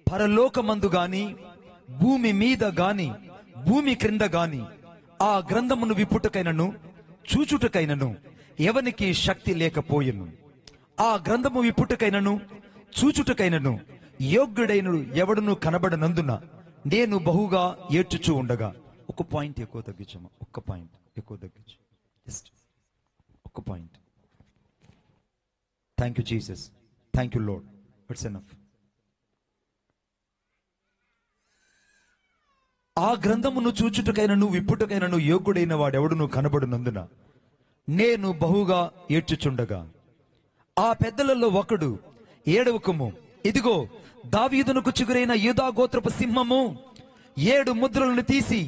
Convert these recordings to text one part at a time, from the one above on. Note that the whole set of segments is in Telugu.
పరలోకమందు గాని భూమి మీద గాని భూమి క్రింద గాని ఆ గ్రంథమును విప్పుటకైనను చూచుటకైనను ఎవనికి శక్తి లేకపోయెను. ఆ గ్రంథము విప్పుటకైనను చూచుటకైనను యోగ్యుడైన ఎవడును కనబడనందున నేను బహుగా ఏడ్చుచూ ఉండగా. ఒక పాయింట్ ఎక్కువ తగ్గించమ్మా, ఒక్క పాయింట్ ఎక్కువ తగ్గించు, జస్ట్ ఒక్క point. Thank you Jesus, thank you lord, it's enough. ఆ గ్రంథమును చూచుటకైనను విప్పుటకైనను యోగ్యుడైన వాడెవడును కనబడునందున నేను బహుగా ఏడ్చుచుండగా. ఆ పెద్దలలో ఒకడు, ఏడవకము, ఇదిగో దావీదునకు చిగురైన యూదా గోత్రపు సింహము 7 ముద్రలను తీసి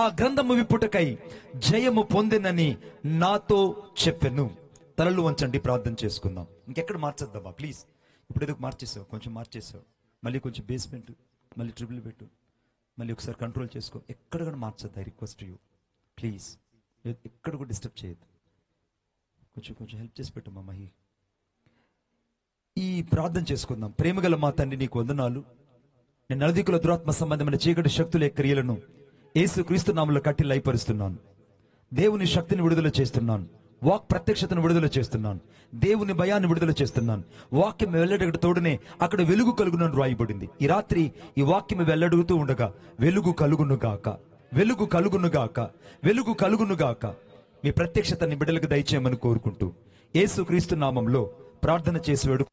ఆ గ్రంథము విప్పుటకై జయము పొందెనని నాతో చెప్పెను. తలలు వంచండి, ప్రార్థన చేసుకుందాం. ఇంకెక్కడ మార్చేద్దామా ప్లీజ్? ఇప్పుడు ఎందుకు మార్చేసావు? కొంచెం మార్చేసావు, మళ్ళీ కొంచెం బేస్మెంట్, మళ్ళీ ట్రిపుల్ పెట్టు, మళ్ళీ ఒకసారి కంట్రోల్ చేసుకో. ఎక్కడ కూడా మార్చద్దు, ఐ రిక్వెస్ట్ యూ ప్లీజ్. ఎక్కడ కూడా డిస్టర్బ్ చేయొద్దు. కొంచెం హెల్ప్ చేసి పెట్టు మా మహి. ఈ ప్రార్థన చేసుకుందాం. ప్రేమగల మా తండ్రి, నీకు వందనాలు. నేను నలుదిక్కుల దురాత్మ సంబంధమైన చీకటి శక్తుల క్రియలను యేసు క్రీస్తు నామములో కట్టి లయపరుస్తున్నాను. దేవుని శక్తిని విడుదల చేస్తున్నాను. వాక్ ప్రత్యక్షతను విడుదల చేస్తున్నాను. దేవుని భయాన్ని విడుదల చేస్తున్నాను. వాక్యం వెళ్ళేటప్పుడు తోడునే అక్కడ వెలుగు కలుగునని రాయబడింది. ఈ రాత్రి ఈ వాక్యం వెళ్ళడుగుతూ ఉండగా వెలుగు కలుగునుగాక, వెలుగు కలుగునుగాక, వెలుగు కలుగునుగాక. మీ ప్రత్యక్షతని బిడ్డలకు దయచేయమని కోరుకుంటూ యేసు క్రీస్తు నామంలో ప్రార్థన చేసి వేడు.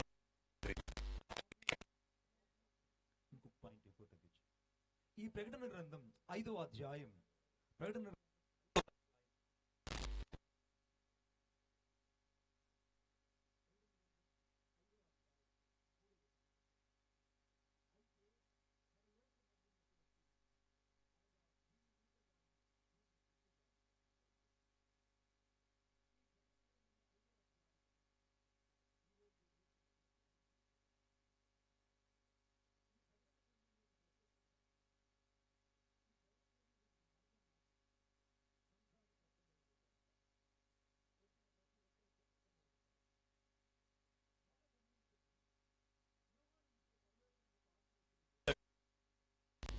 ఈ ప్రకటన గ్రంథం 5వ అధ్యాయం, ప్రకటన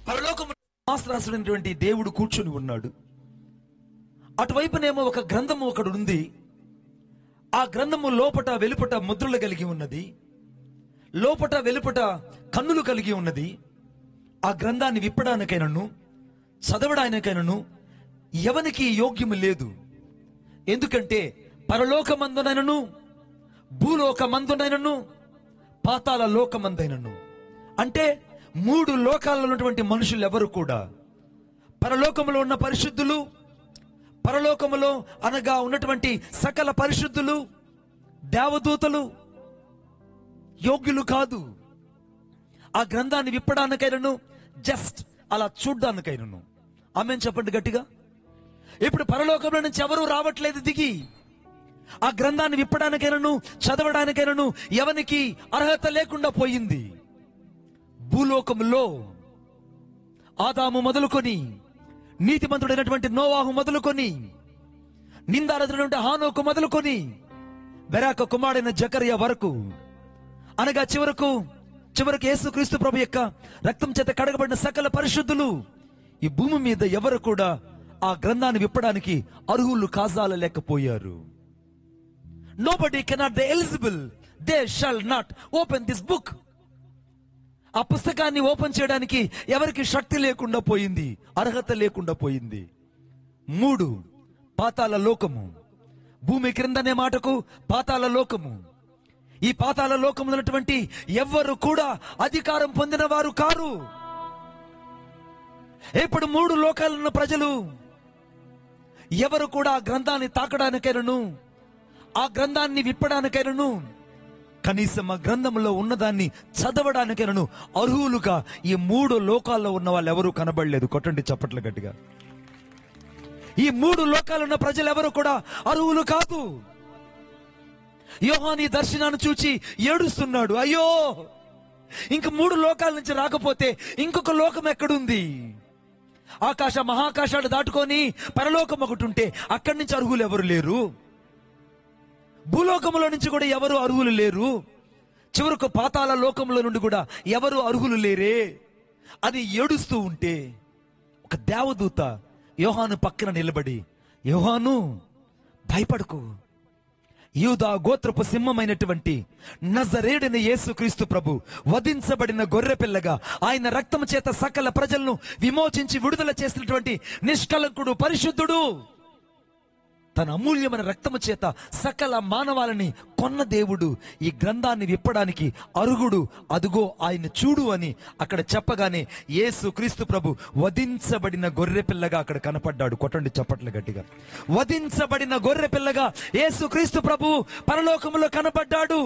పరలోకము సింహాసనాసీనుడైనటువంటి దేవుడు కూర్చుని ఉన్నాడు. అటువైపునేమో ఒక గ్రంథము ఒకడు ఉంది. ఆ గ్రంథము లోపట వెలుపట ముద్రలు కలిగి ఉన్నది. లోపట వెలుపట కన్నులు కలిగి ఉన్నది. ఆ గ్రంథాన్ని విప్పడానికైనను చదవడానికైనను ఎవనికి యోగ్యము లేదు. ఎందుకంటే పరలోకమందునైనను భూలోకమందునైనను పాతాళ లోకమందైనను, అంటే 3 లోకాల్లో ఉన్నటువంటి మనుషులు ఎవరు కూడా, పరలోకములో ఉన్న పరిశుద్ధులు, పరలోకములో అనగా ఉన్నటువంటి సకల పరిశుద్ధులు, దేవదూతలు యోగ్యులు కాదు ఆ గ్రంథాన్ని విప్పడానికైనను జస్ట్ అలా చూడ్డానికైనను. ఆమేన్ చెప్పండి గట్టిగా. ఇప్పుడు పరలోకంలో నుంచి ఎవరు రావట్లేదు దిగి. ఆ గ్రంథాన్ని విప్పడానికైనను చదవడానికైనను ఎవనికి అర్హత లేకుండా పోయింది. భూలోకములో ఆదాము మొదలుకొని, నీతిమంతుడైనటువంటి నోవాహు మొదలుకొని, నిందారదుడైనటువంటి హానోకు మొదలుకొని, బెరాక కుమారుడైన జకరియా వరకు, అనగా చివరకు యేసుక్రీస్తు ప్రభు యొక్క రక్తం చేత కడగబడిన సకల పరిశుద్ధులు ఈ భూమి మీద ఎవరు కూడా ఆ గ్రంథాన్ని విప్పడానికి అర్హులు కాజాలలేకపోయారు. Nobody cannot be eligible. They shall not open this book. ఆ పుస్తకాన్ని ఓపెన్ చేయడానికి ఎవరికి శక్తి లేకుండా పోయింది, అర్హత లేకుండా పోయింది. 3 పాతాళ లోకము. భూమి క్రిందనే మాటకు పాతాళ లోకము. ఈ పాతాళ లోకములో ఉన్నటువంటి ఎవ్వరు కూడా అధికారం పొందిన వారు కారు. ఇప్పుడు 3 లోకాలున్న ప్రజలు ఎవరు కూడా ఆ గ్రంథాన్ని తాకడానికైనను ఆ గ్రంథాన్ని విప్పడానికైనను కనీసం ఆ గ్రంథంలో ఉన్నదాన్ని చదవడానికైనను అర్హులుగా ఈ 3 లోకాల్లో ఉన్న వాళ్ళు ఎవరు కనబడలేదు. కొట్టండి చప్పట్లు గట్టిగా. ఈ 3 లోకాలు ఉన్న ప్రజలు ఎవరు కూడా అర్హులు కాదు. యోహాను ఈ దర్శనాన్ని చూచి ఏడుస్తున్నాడు. అయ్యో, ఇంక 3 లోకాల నుంచి రాకపోతే ఇంకొక లోకం ఎక్కడుంది? ఆకాశ మహాకాశాలు దాటుకొని పరలోకం ఒకటి ఉంటే అక్కడి నుంచి అర్హులు ఎవరు లేరు. భూలోకములో నుంచి కూడా ఎవరు అర్హులు లేరు. చివరకు పాతాళ లోకంలో నుండి కూడా ఎవరు అర్హులు లేరే అని ఏడుస్తూ ఉంటే ఒక దేవదూత యోహాను పక్కన నిలబడి, యోహాను భయపడకు, యూదా గోత్రపు సింహమైనటువంటి నజరేయుడైన యేసుక్రీస్తు ప్రభు వధించబడిన గొర్రె పిల్లగా ఆయన రక్తము చేత సకల ప్రజలను విమోచించి విడుదల చేసినటువంటి నిష్కలంకుడు, పరిశుద్ధుడు, తన అమూల్యమైన రక్తము చేత సకల మానవాళిని కొన్న దేవుడు ఈ గ్రంథాన్ని విప్పడానికి అర్హుడు, అదుగో ఆయన చూడు అని అక్కడ చెప్పగానే యేసుక్రీస్తు ప్రభు వధించబడిన గొర్రె పిల్లగా అక్కడ కనపడ్డాడు. కొట్టండి చప్పట్లు గట్టిగా. వధించబడిన గొర్రె పిల్లగా యేసుక్రీస్తు ప్రభు పరలోకములో కనపడ్డాడు.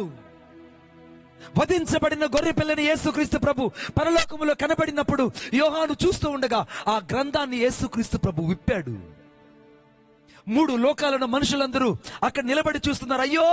వధించబడిన గొర్రె పిల్లని యేసుక్రీస్తు ప్రభు పరలోకములో కనబడినప్పుడు యోహాను చూస్తూ ఉండగా ఆ గ్రంథాన్ని యేసుక్రీస్తు ప్రభు విప్పాడు. 3 లోకాలను మనుషులందరూ అక్కడ నిలబడి చూస్తున్నారు. అయ్యో,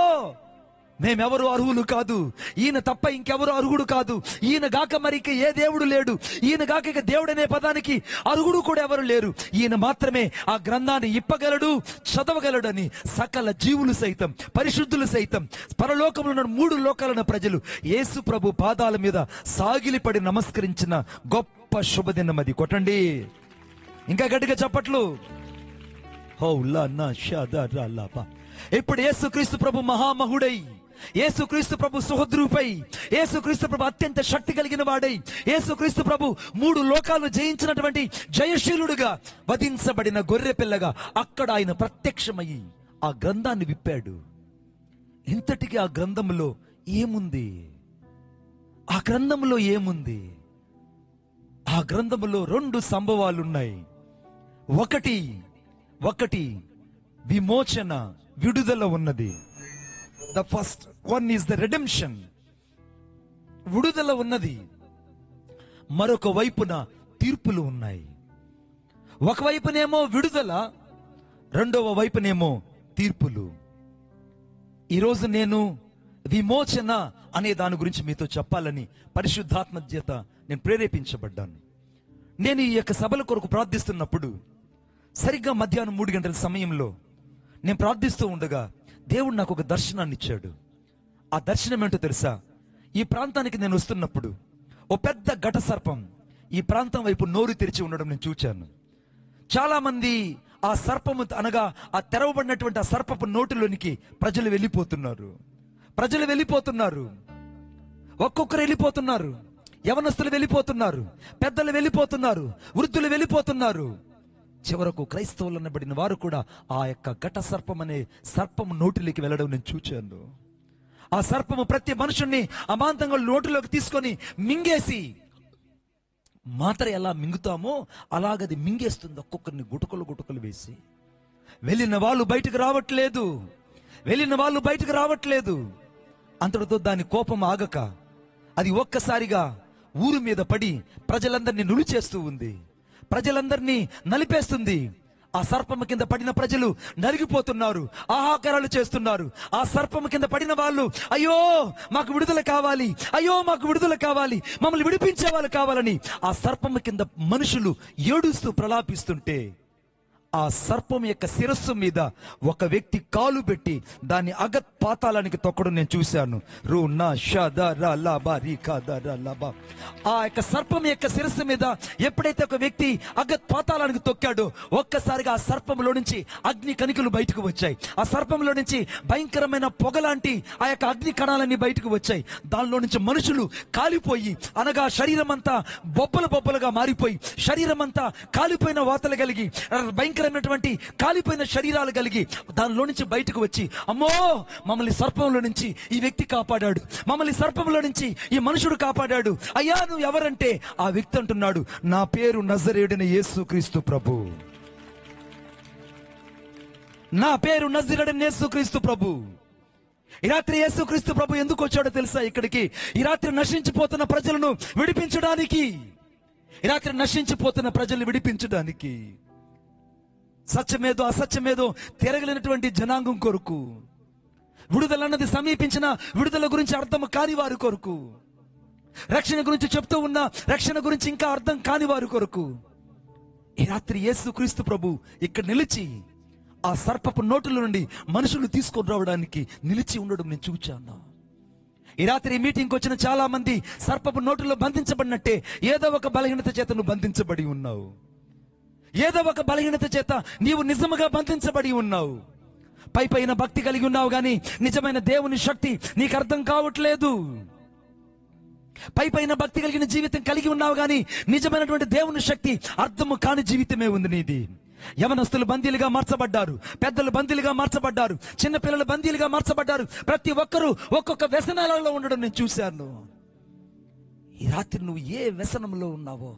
మేమెవరు అర్హులు కాదు, ఈయన తప్ప ఇంకెవరు అర్హుడు కాదు, ఈయన గాక మరి ఏ దేవుడు లేడు, ఈయన గాక ఇక దేవుడనే పదానికి అర్హుడు కూడా ఎవరు లేరు, ఈయన మాత్రమే ఆ గ్రంథాన్ని ఇప్పగలడు, చదవగలడని సకల జీవులు సైతం, పరిశుద్ధులు సైతం, పరలోకంలో ఉన్న 3 లోకాలను ప్రజలు యేసు ప్రభు పాదాల మీద సాగిలిపడి నమస్కరించిన గొప్ప శుభదినం అది. కొట్టండి ఇంకా గట్టిగా చప్పట్లు. ఇప్పుడు యేసుక్రీస్తు ప్రభు మహామహుడై, యేసుక్రీస్తు ప్రభు సుహద్రూపై, యేసుక్రీస్తు ప్రభు అత్యంత శక్తి కలిగిన వాడై, యేసుక్రీస్తు ప్రభు 3 లోకాలను జయించినటువంటి జయశీలుడుగా వధించబడిన గొర్రె పిల్లగా అక్కడ ఆయన ప్రత్యక్షమయ్యి ఆ గ్రంథాన్ని విప్పాడు. ఇంతటికి ఆ గ్రంథంలో ఏముంది? ఆ గ్రంథంలో ఏముంది? ఆ గ్రంథంలో 2 సంభవాలున్నాయి. ఒకటి విమోచన, విడుదల ఉన్నది. The first one is the redemption, విడుదల ఉన్నది. మరొక వైపున తీర్పులు ఉన్నాయి. ఒకవైపునేమో విడుదల, రెండవ వైపునేమో తీర్పులు. ఈరోజు నేను విమోచన అనే దాని గురించి మీతో చెప్పాలని పరిశుద్ధాత్మ చేత నేను ప్రేరేపించబడ్డాను. నేను ఈ యొక్క సభల కొరకు ప్రార్థిస్తున్నప్పుడు సరిగ్గా మధ్యాహ్నం 3 గంటల సమయంలో నేను ప్రార్థిస్తూ ఉండగా దేవుడు నాకు ఒక దర్శనాన్ని ఇచ్చాడు. ఆ దర్శనం ఏంటో తెలుసా? ఈ ప్రాంతానికి నేను వస్తున్నప్పుడు ఓ పెద్ద ఘట సర్పం ఈ ప్రాంతం వైపు నోరు తెరిచి ఉండడం నేను చూచాను. చాలా మంది ఆ సర్పము అనగా ఆ తెరవబడినటువంటి ఆ సర్పపు నోటిలోనికి ప్రజలు వెళ్ళిపోతున్నారు. ఒక్కొక్కరు వెళ్ళిపోతున్నారు. యవనస్తులు వెళ్ళిపోతున్నారు, పెద్దలు వెళ్ళిపోతున్నారు, వృద్ధులు వెళ్ళిపోతున్నారు. చివరకు క్రైస్తవులు అనబడిన వారు కూడా ఆ యొక్క ఘట సర్పం అనే సర్పము నోటిలోకి వెళ్ళడం నేను చూచాను. ఆ సర్పము ప్రతి మనుషుణ్ణి అమాంతంగా నోటిలోకి తీసుకొని మింగేసి, మాత్ర ఎలా మింగుతామో అలాగది మింగేస్తుంది. ఒక్కొక్కరిని గుటకలు వేసి వెళ్ళిన వాళ్ళు బయటకు రావట్లేదు. అంతటితో దాని కోపం ఆగక అది ఒక్కసారిగా ఊరు మీద పడి ప్రజలందరినీ నులిచేస్తూ ఉంది, ప్రజలందరినీ నలిపేస్తుంది. ఆ సర్పము కింద పడిన ప్రజలు నలిగిపోతున్నారు, ఆహాకారాలు చేస్తున్నారు. ఆ సర్పము కింద పడిన వాళ్ళు, అయ్యో మాకు విడుదల కావాలి, మమ్మల్ని విడిపించే వాళ్ళు కావాలని ఆ సర్పము కింద మనుషులు ఏడుస్తూ ప్రలాపిస్తుంటే ఆ సర్పం యొక్క శిరస్సు మీద ఒక వ్యక్తి కాలు పెట్టి దాన్ని అగత్ పాతాళానికి తొక్కడం నేను చూశాను. ఆ యొక్క సర్పం యొక్క శిరస్సు మీద ఎప్పుడైతే ఒక వ్యక్తి అగత్ పాతాళానికి తొక్కాడో ఒక్కసారిగా ఆ సర్పంలో నుంచి అగ్ని కణికలు బయటకు వచ్చాయి. ఆ సర్పంలో నుంచి భయంకరమైన పొగ లాంటి ఆ యొక్క అగ్ని కణాలన్నీ బయటకు వచ్చాయి. దానిలో నుంచి మనుషులు కాలిపోయి, అనగా శరీరం అంతా బొబ్బలుగా మారిపోయి, శరీరం అంతా కాలిపోయిన వాతలు కలిగి, భయంకరమైనటువంటి కాలిపోయిన శరీరాలు కలిగి దానిలో నుంచి బయటకు వచ్చి, అమ్మో మమ్మల్ని సర్పంలో నుంచి ఈ వ్యక్తి కాపాడాడు, మమ్మల్ని సర్పంలో నుంచి ఈ మనుషుడు కాపాడాడు, అయ్యా నువ్వు ఎవరంటే ఆ వ్యక్తి అంటున్నాడు, నా పేరు నజరేయుడైన యేసుక్రీస్తు ప్రభు. నా పేరు నజరేయుడైన యేసుక్రీస్తు ప్రభు. ఈ రాత్రి యేసుక్రీస్తు ప్రభు ఎందుకు వచ్చాడో తెలుసా? ఇక్కడికి ఈ రాత్రి నశించిపోతున్న ప్రజలను విడిపించడానికి, సత్యమేదో అసత్యమేదో తిరగలేనటువంటి జనాంగం కొరకు, విడుదల అన్నది సమీపించిన విడుదల గురించి అర్థం కాని వారి కొరకు, రక్షణ గురించి చెప్తూ ఉన్న రక్షణ గురించి ఇంకా అర్థం కాని వారి కొరకు ఈ రాత్రి యేసుక్రీస్తు ప్రభు ఇక్కడ నిలిచి ఆ సర్పపు నోటుల నుండి మనుషులు తీసుకొని రావడానికి నిలిచి ఉండడం నేను చూచాను. ఈ రాత్రి మీటింగ్కి వచ్చిన చాలా మంది సర్పపు నోటిలో బంధించబడినట్టే ఏదో ఒక బలహీనత చేత నువ్వు బంధించబడి ఉన్నావు. ఏదో ఒక బలహీనత చేత నీవు నిజముగా బంధించబడి ఉన్నావు. పైన భక్తి కలిగి ఉన్నావు కానీ నిజమైన దేవుని శక్తి నీకు అర్థం కావట్లేదు. పైన భక్తి కలిగిన జీవితం కలిగి ఉన్నావు కానీ నిజమైనటువంటి దేవుని శక్తి అర్థము కాని జీవితమే ఉంది నీది. యవనస్తులు బందీలుగా మార్చబడ్డారు, పెద్దలు బందీలుగా మార్చబడ్డారు, చిన్నపిల్లలు బందీలుగా మార్చబడ్డారు. ప్రతి ఒక్కరూ ఒక్కొక్క వ్యసనాలలో ఉండడం నేను చూశాను. ఈ రాత్రి నువ్వు ఏ వ్యసనంలో ఉన్నావో,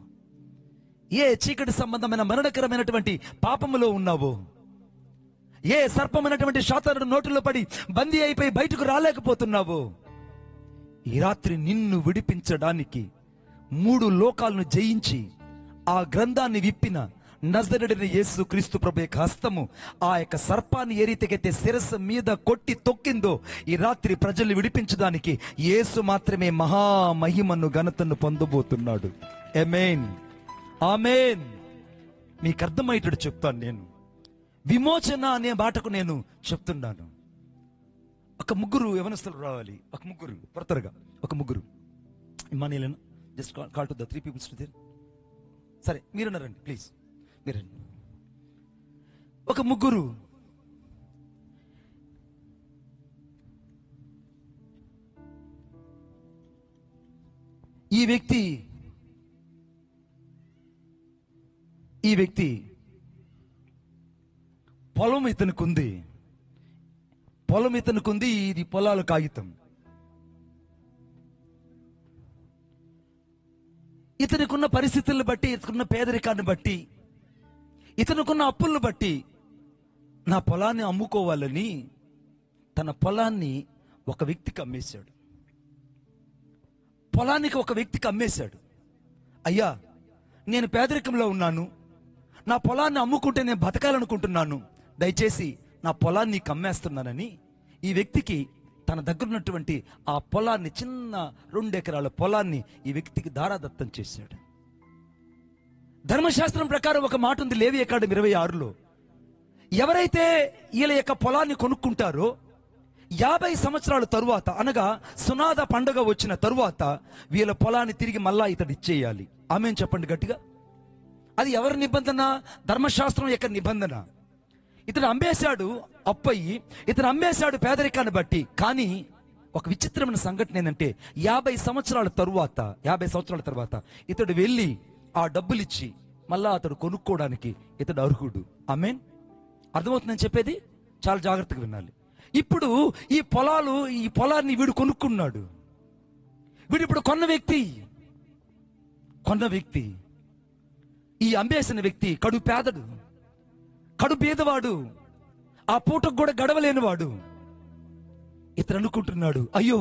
ఏ చీకటి సంబంధమైన మరణకరమైనటువంటి పాపములో ఉన్నావో, ఏ సర్పమైనటువంటి శాతానుడి నోటిలో పడి బందీ అయిపోయి బయటకు రాలేకపోతున్నావో, ఈ రాత్రి నిన్ను విడిపించడానికి 3 లోకాలను జయించి ఆ గ్రంథాన్ని విప్పిన నజరేయుడైన యేసు క్రీస్తు ప్రభు యొక్క హస్తము ఆ యొక్క సర్పాన్ని ఏ రీతికైతే శిరస్సు మీద కొట్టి తొక్కిందో, ఈ రాత్రి ప్రజల్ని విడిపించడానికి యేసు మాత్రమే మహామహిమను ఘనతను పొందబోతున్నాడు. ఆమేన్, ఆమేన్. మీకు అర్థమయ్యేటట్టు చెప్తాను. నేను విమోచన అనే మాటకు నేను చెప్తున్నాను. ఒక 3 యవనస్తులు రావాలి. ఒక 3 త్వరగా, ఒక 3 Emmanuel just call to the 3 peoples to there. సరే మీరున్నారండి, ప్లీజ్ మీరండి. ఒక 3 ఈ వ్యక్తి పొలం ఇతనుకుంది. ఇది పొలాల కాగితం. ఇతనికున్న పరిస్థితులను బట్టి, ఇతనుకున్న పేదరికాన్ని బట్టి, ఇతనుకున్న అప్పులను బట్టి నా పొలాన్ని అమ్ముకోవాలని తన పొలాన్ని ఒక వ్యక్తికి అమ్మేశాడు. పొలానికి ఒక వ్యక్తికి అమ్మేశాడు. అయ్యా, నేను పేదరికంలో ఉన్నాను, నా పొలాన్ని అమ్ముకుంటే నేను బతకాలనుకుంటున్నాను, దయచేసి నా పొలాన్ని నీకు అమ్మేస్తున్నానని ఈ వ్యక్తికి తన దగ్గర ఉన్నటువంటి ఆ పొలాన్ని, చిన్న 2 ఎకరాల పొలాన్ని ఈ వ్యక్తికి దారాదత్తం చేశాడు. ధర్మశాస్త్రం ప్రకారం ఒక మాట ఉంది, లేవియకాండం 26లో, ఎవరైతే వీళ్ళ యొక్క పొలాన్ని కొనుక్కుంటారో 50 సంవత్సరాల తరువాత, అనగా సునాద పండుగ వచ్చిన తరువాత వీళ్ళ పొలాన్ని తిరిగి మళ్ళా ఇతడు ఇచ్చేయాలి. ఆమేన్ చెప్పండి గట్టిగా. అది ఎవరి నిబంధన? ధర్మశాస్త్రం యొక్క నిబంధన. ఇతను అమ్మేశాడు, అప్పయ్యి ఇతను అమ్మేశాడు పేదరికాన్ని బట్టి. కానీ ఒక విచిత్రమైన సంఘటన ఏంటంటే 50 సంవత్సరాల తరువాత ఇతడు వెళ్ళి ఆ డబ్బులు ఇచ్చి మళ్ళా అతడు కొనుక్కోవడానికి ఇతడు అర్హుడు. ఆమేన్. అర్థమవుతుందని చెప్పేది? చాలా జాగ్రత్తగా వినాలి. ఇప్పుడు ఈ పొలాన్ని వీడు కొనుక్కున్నాడు. వీడు ఇప్పుడు కొన్న వ్యక్తి ఈ అమ్మేసిన వ్యక్తి కడు పేదడు, కడు పేదవాడు, ఆ పూటకు కూడా గడవలేనివాడు. ఇతను అనుకుంటున్నాడు, అయ్యో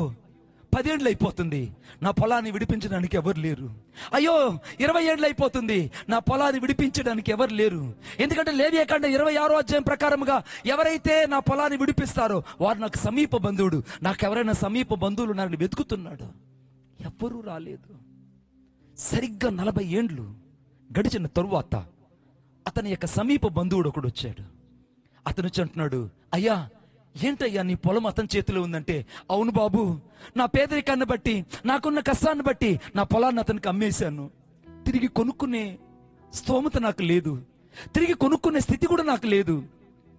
10 ఏళ్ళు అయిపోతుంది, నా పొలాన్ని విడిపించడానికి ఎవరు లేరు. అయ్యో 20 ఏళ్ళు అయిపోతుంది, నా పొలాన్ని విడిపించడానికి ఎవరు లేరు. ఎందుకంటే లేవియకాండం 26వ అధ్యాయం ప్రకారముగా ఎవరైతే నా పొలాన్ని విడిపిస్తారో వారు నాకు సమీప బంధువుడు. నాకు ఎవరైనా సమీప బంధువులు ఉన్నారని వెతుకుతున్నాడు. ఎవ్వరూ రాలేదు. సరిగ్గా 40 ఏండ్లు గడిచిన తరువాత అతని యొక్క సమీప బంధువుడు ఒకడు వచ్చాడు. అతను వచ్చి అంటున్నాడు, అయ్యా ఏంటయ్యా నీ పొలం అతని చేతిలో ఉందంటే, అవును బాబు, నా పేదరికాన్ని బట్టి, నాకున్న కష్టాన్ని బట్టి నా పొలాన్ని అతనికి అమ్మేశాను. తిరిగి కొనుక్కునే స్తోమత నాకు లేదు, తిరిగి కొనుక్కునే స్థితి కూడా నాకు లేదు,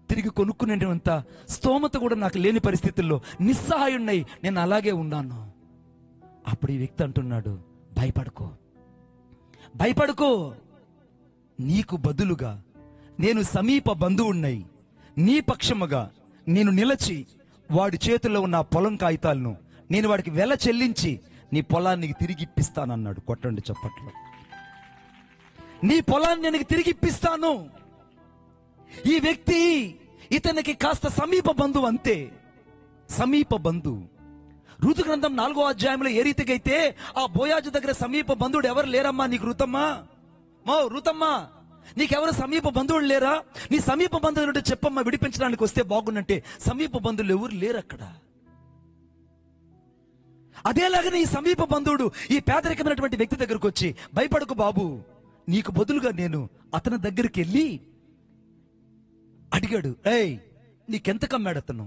తిరిగి కొనుక్కునేంత స్తోమత కూడా నాకు లేని పరిస్థితుల్లో నిస్సహాయుణ్ణి నేను అలాగే ఉన్నాను. అప్పుడు ఈ వ్యక్తి అంటున్నాడు, భయపడుకో, నీకు బదులుగా నేను సమీప బంధువున్నై నీ పక్షముగా నేను నిలచి వాడి చేతుల్లో ఉన్న పొలం కాగితాలను నేను వాడికి వెల చెల్లించి నీ పొలాన్ని తిరిగి ఇప్పిస్తానన్నాడు. కొట్టండి చప్పట్లు. నీ పొలాన్ని నేను తిరిగి ఇప్పిస్తాను. ఈ వ్యక్తి ఇతనికి కాస్త సమీప బంధువు, అంతే, సమీప బంధువు. ఋతు గ్రంథం 4వ అధ్యాయంలో ఏ రీతిగా అయితే ఆ బోయాజు దగ్గర సమీప బంధువుడు ఎవరు లేరమ్మా నీకు? ఋతమ్మా నీకెవరు సమీప బంధువులు లేరా? నీ సమీప బంధువులు చెప్పమ్మా, విడిపించడానికి వస్తే బాగుందంటే సమీప బంధువులు ఎవరు లేరు అక్కడ. అదేలాగానే ఈ సమీప బంధువుడు ఈ పేదరికమైనటువంటి వ్యక్తి దగ్గరకు వచ్చి, భయపడకు బాబు, నీకు బదులుగా నేను అతని దగ్గరికి వెళ్ళి అడిగాడు, నీకెంత కమ్మాడు అతను?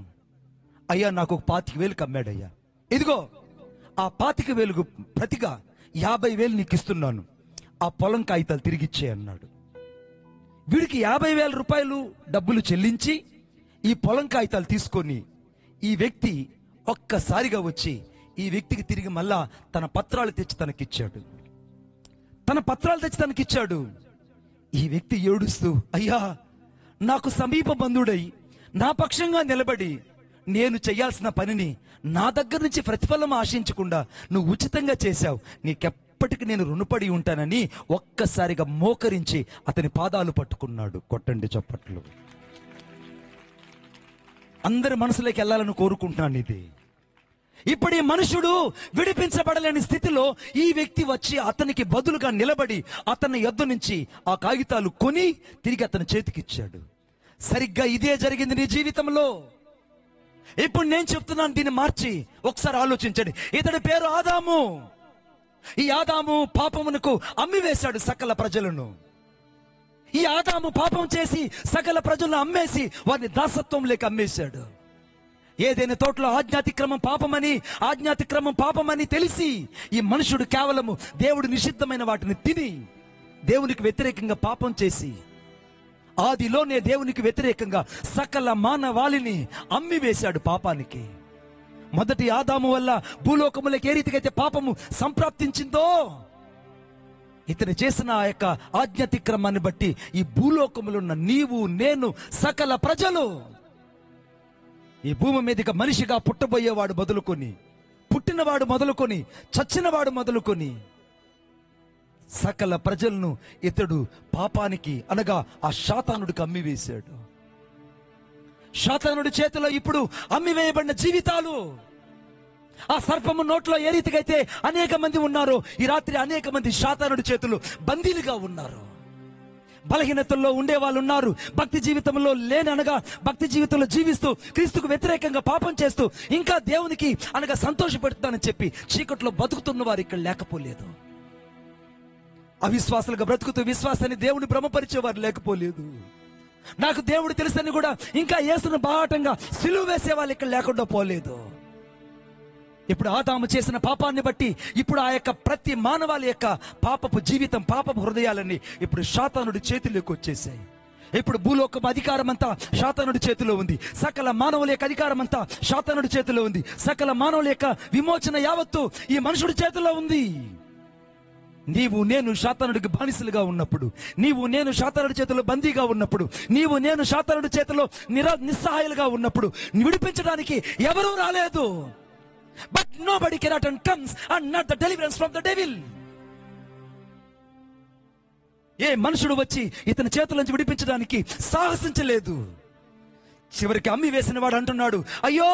అయ్యా నాకు 25,000 కమ్మాడయ్యా, ఇదిగో ఆ 25,000 ప్రతిగా 50,000 నీకు ఇస్తున్నాను, ఆ పొలం కాగితాలు తిరిగిచ్చే అన్నాడు. వీడికి 50,000 రూపాయలు డబ్బులు చెల్లించి ఈ పొలం కాగితాలు తీసుకొని ఈ వ్యక్తి ఒక్కసారిగా వచ్చి ఈ వ్యక్తికి తిరిగి మళ్ళా తన పత్రాలు తెచ్చి తనకిచ్చాడు. ఈ వ్యక్తి ఏడుస్తూ, అయ్యా, నాకు సమీప బంధుడై నా పక్షంగా నిలబడి నేను చేయాల్సిన పనిని నా దగ్గర నుంచి ప్రతిఫలం ఆశించకుండా నువ్వు ఉచితంగా చేశావు, నీకెప్పటికీ నేను రుణపడి ఉంటానని ఒక్కసారిగా మోకరించి అతని పాదాలు పట్టుకున్నాడు. కొట్టండి చప్పట్లు. అందరి మనసులోకి వెళ్ళాలని కోరుకుంటున్నాను. ఇది ఇప్పుడు ఈ మనుషుడు విడిపించబడలేని స్థితిలో ఈ వ్యక్తి వచ్చి అతనికి బదులుగా నిలబడి అతని యొద్ద నుంచి ఆ కాగితాలు కొని తిరిగి అతని చేతికిచ్చాడు. సరిగ్గా ఇదే జరిగింది నీ జీవితంలో. ఇప్పుడు నేను చెప్తున్నాను, దీన్ని మార్చి ఒకసారి ఆలోచించండి. ఇతడి పేరు ఆదాము. ఈ ఆదాము పాపమునకు అమ్మివేశాడు సకల ప్రజలను. ఈ ఆదాము పాపం చేసి సకల ప్రజలను అమ్మేసి వారిని దాసత్వంలోకి అమ్మేశాడు. ఏదైనా తోటలో ఆజ్ఞాతిక్రమం పాపమని తెలిసి ఈ మనుషుడు కేవలము దేవుడు నిషిద్ధమైన వాటిని తిని దేవునికి వ్యతిరేకంగా పాపం చేసి ఆదిలోనే దేవునికి వ్యతిరేకంగా సకల మానవాళిని అమ్మివేశాడు పాపానికి. మొదటి ఆదాము వల్ల భూలోకములకు ఏ రీతికైతే పాపము సంప్రాప్తించిందో, ఇతను చేసిన ఆ యొక్క ఆజ్ఞాతిక్రమాన్ని బట్టి ఈ భూలోకములో ఉన్న నీవు, నేను, సకల ప్రజలు, ఈ భూమి మీదకి మనిషిగా పుట్టబోయేవాడు మొదలుకొని, పుట్టినవాడు మొదలుకొని, చచ్చినవాడు మొదలుకొని సకల ప్రజలను ఇతడు పాపానికి అనగా ఆ శాతానుడికి అమ్మివేశాడు. శాతానుడి చేతిలో ఇప్పుడు అమ్మివేయబడిన జీవితాలు. ఆ సర్పము నోట్లో ఏ రీతికైతే అనేక మంది ఉన్నారో, ఈ రాత్రి అనేక మంది శాతానుడి చేతులు బందీలుగా ఉన్నారు. బలహీనతల్లో ఉండే వాళ్ళు ఉన్నారు. భక్తి జీవితంలో భక్తి జీవితంలో జీవిస్తూ క్రీస్తుకు వ్యతిరేకంగా పాపం చేస్తూ ఇంకా దేవునికి అనగా సంతోషపెడుతానని చెప్పి చీకట్లో బతుకుతున్న వారు ఇక్కడ లేకపోలేదు. అవిశ్వాసులుగా బ్రతుకుతూ విశ్వాసాన్ని దేవుని భ్రమపరిచేవారు లేకపోలేదు. నాకు దేవుడు తెలుసని కూడా ఇంకా యేసును బాహాటంగా సిలువ వేసే వాళ్ళు ఇక్కడ లేకుండా పోలేదు. ఇప్పుడు ఆదాము చేసిన పాపాన్ని బట్టి ఇప్పుడు ఆ యొక్క ప్రతి మానవాళి యొక్క పాపపు జీవితం, పాపపు హృదయాలన్నీ ఇప్పుడు శాతానుడి చేతిలోకి వచ్చేసాయి. ఇప్పుడు భూలోకం అధికారం అంతా శాతానుడి చేతిలో ఉంది. సకల మానవుల యొక్క అధికారం అంతా శాతానుడి చేతిలో ఉంది. సకల మానవుల యొక్క విమోచన యావత్తు ఈ మనుషుడి చేతిలో ఉంది. నీవు నేను శాతానుడికి బానిసలుగా ఉన్నప్పుడు, నీవు నేను శాతానుడి చేతిలో బందీగా ఉన్నప్పుడు, నీవు నేను శాతానుడి చేతిలో నిస్సహాయాలుగా ఉన్నప్పుడు విడిపించడానికి ఎవరూ రాలేదు. But nobody cannot and comes and not the deliverance from the devil. ఏ మనుషుడు వచ్చి ఇతని చేతుల నుంచి విడిపించడానికి సాహసించలేదు. చివరికి అమ్మి వేసిన వాడు అంటున్నాడు, అయ్యో,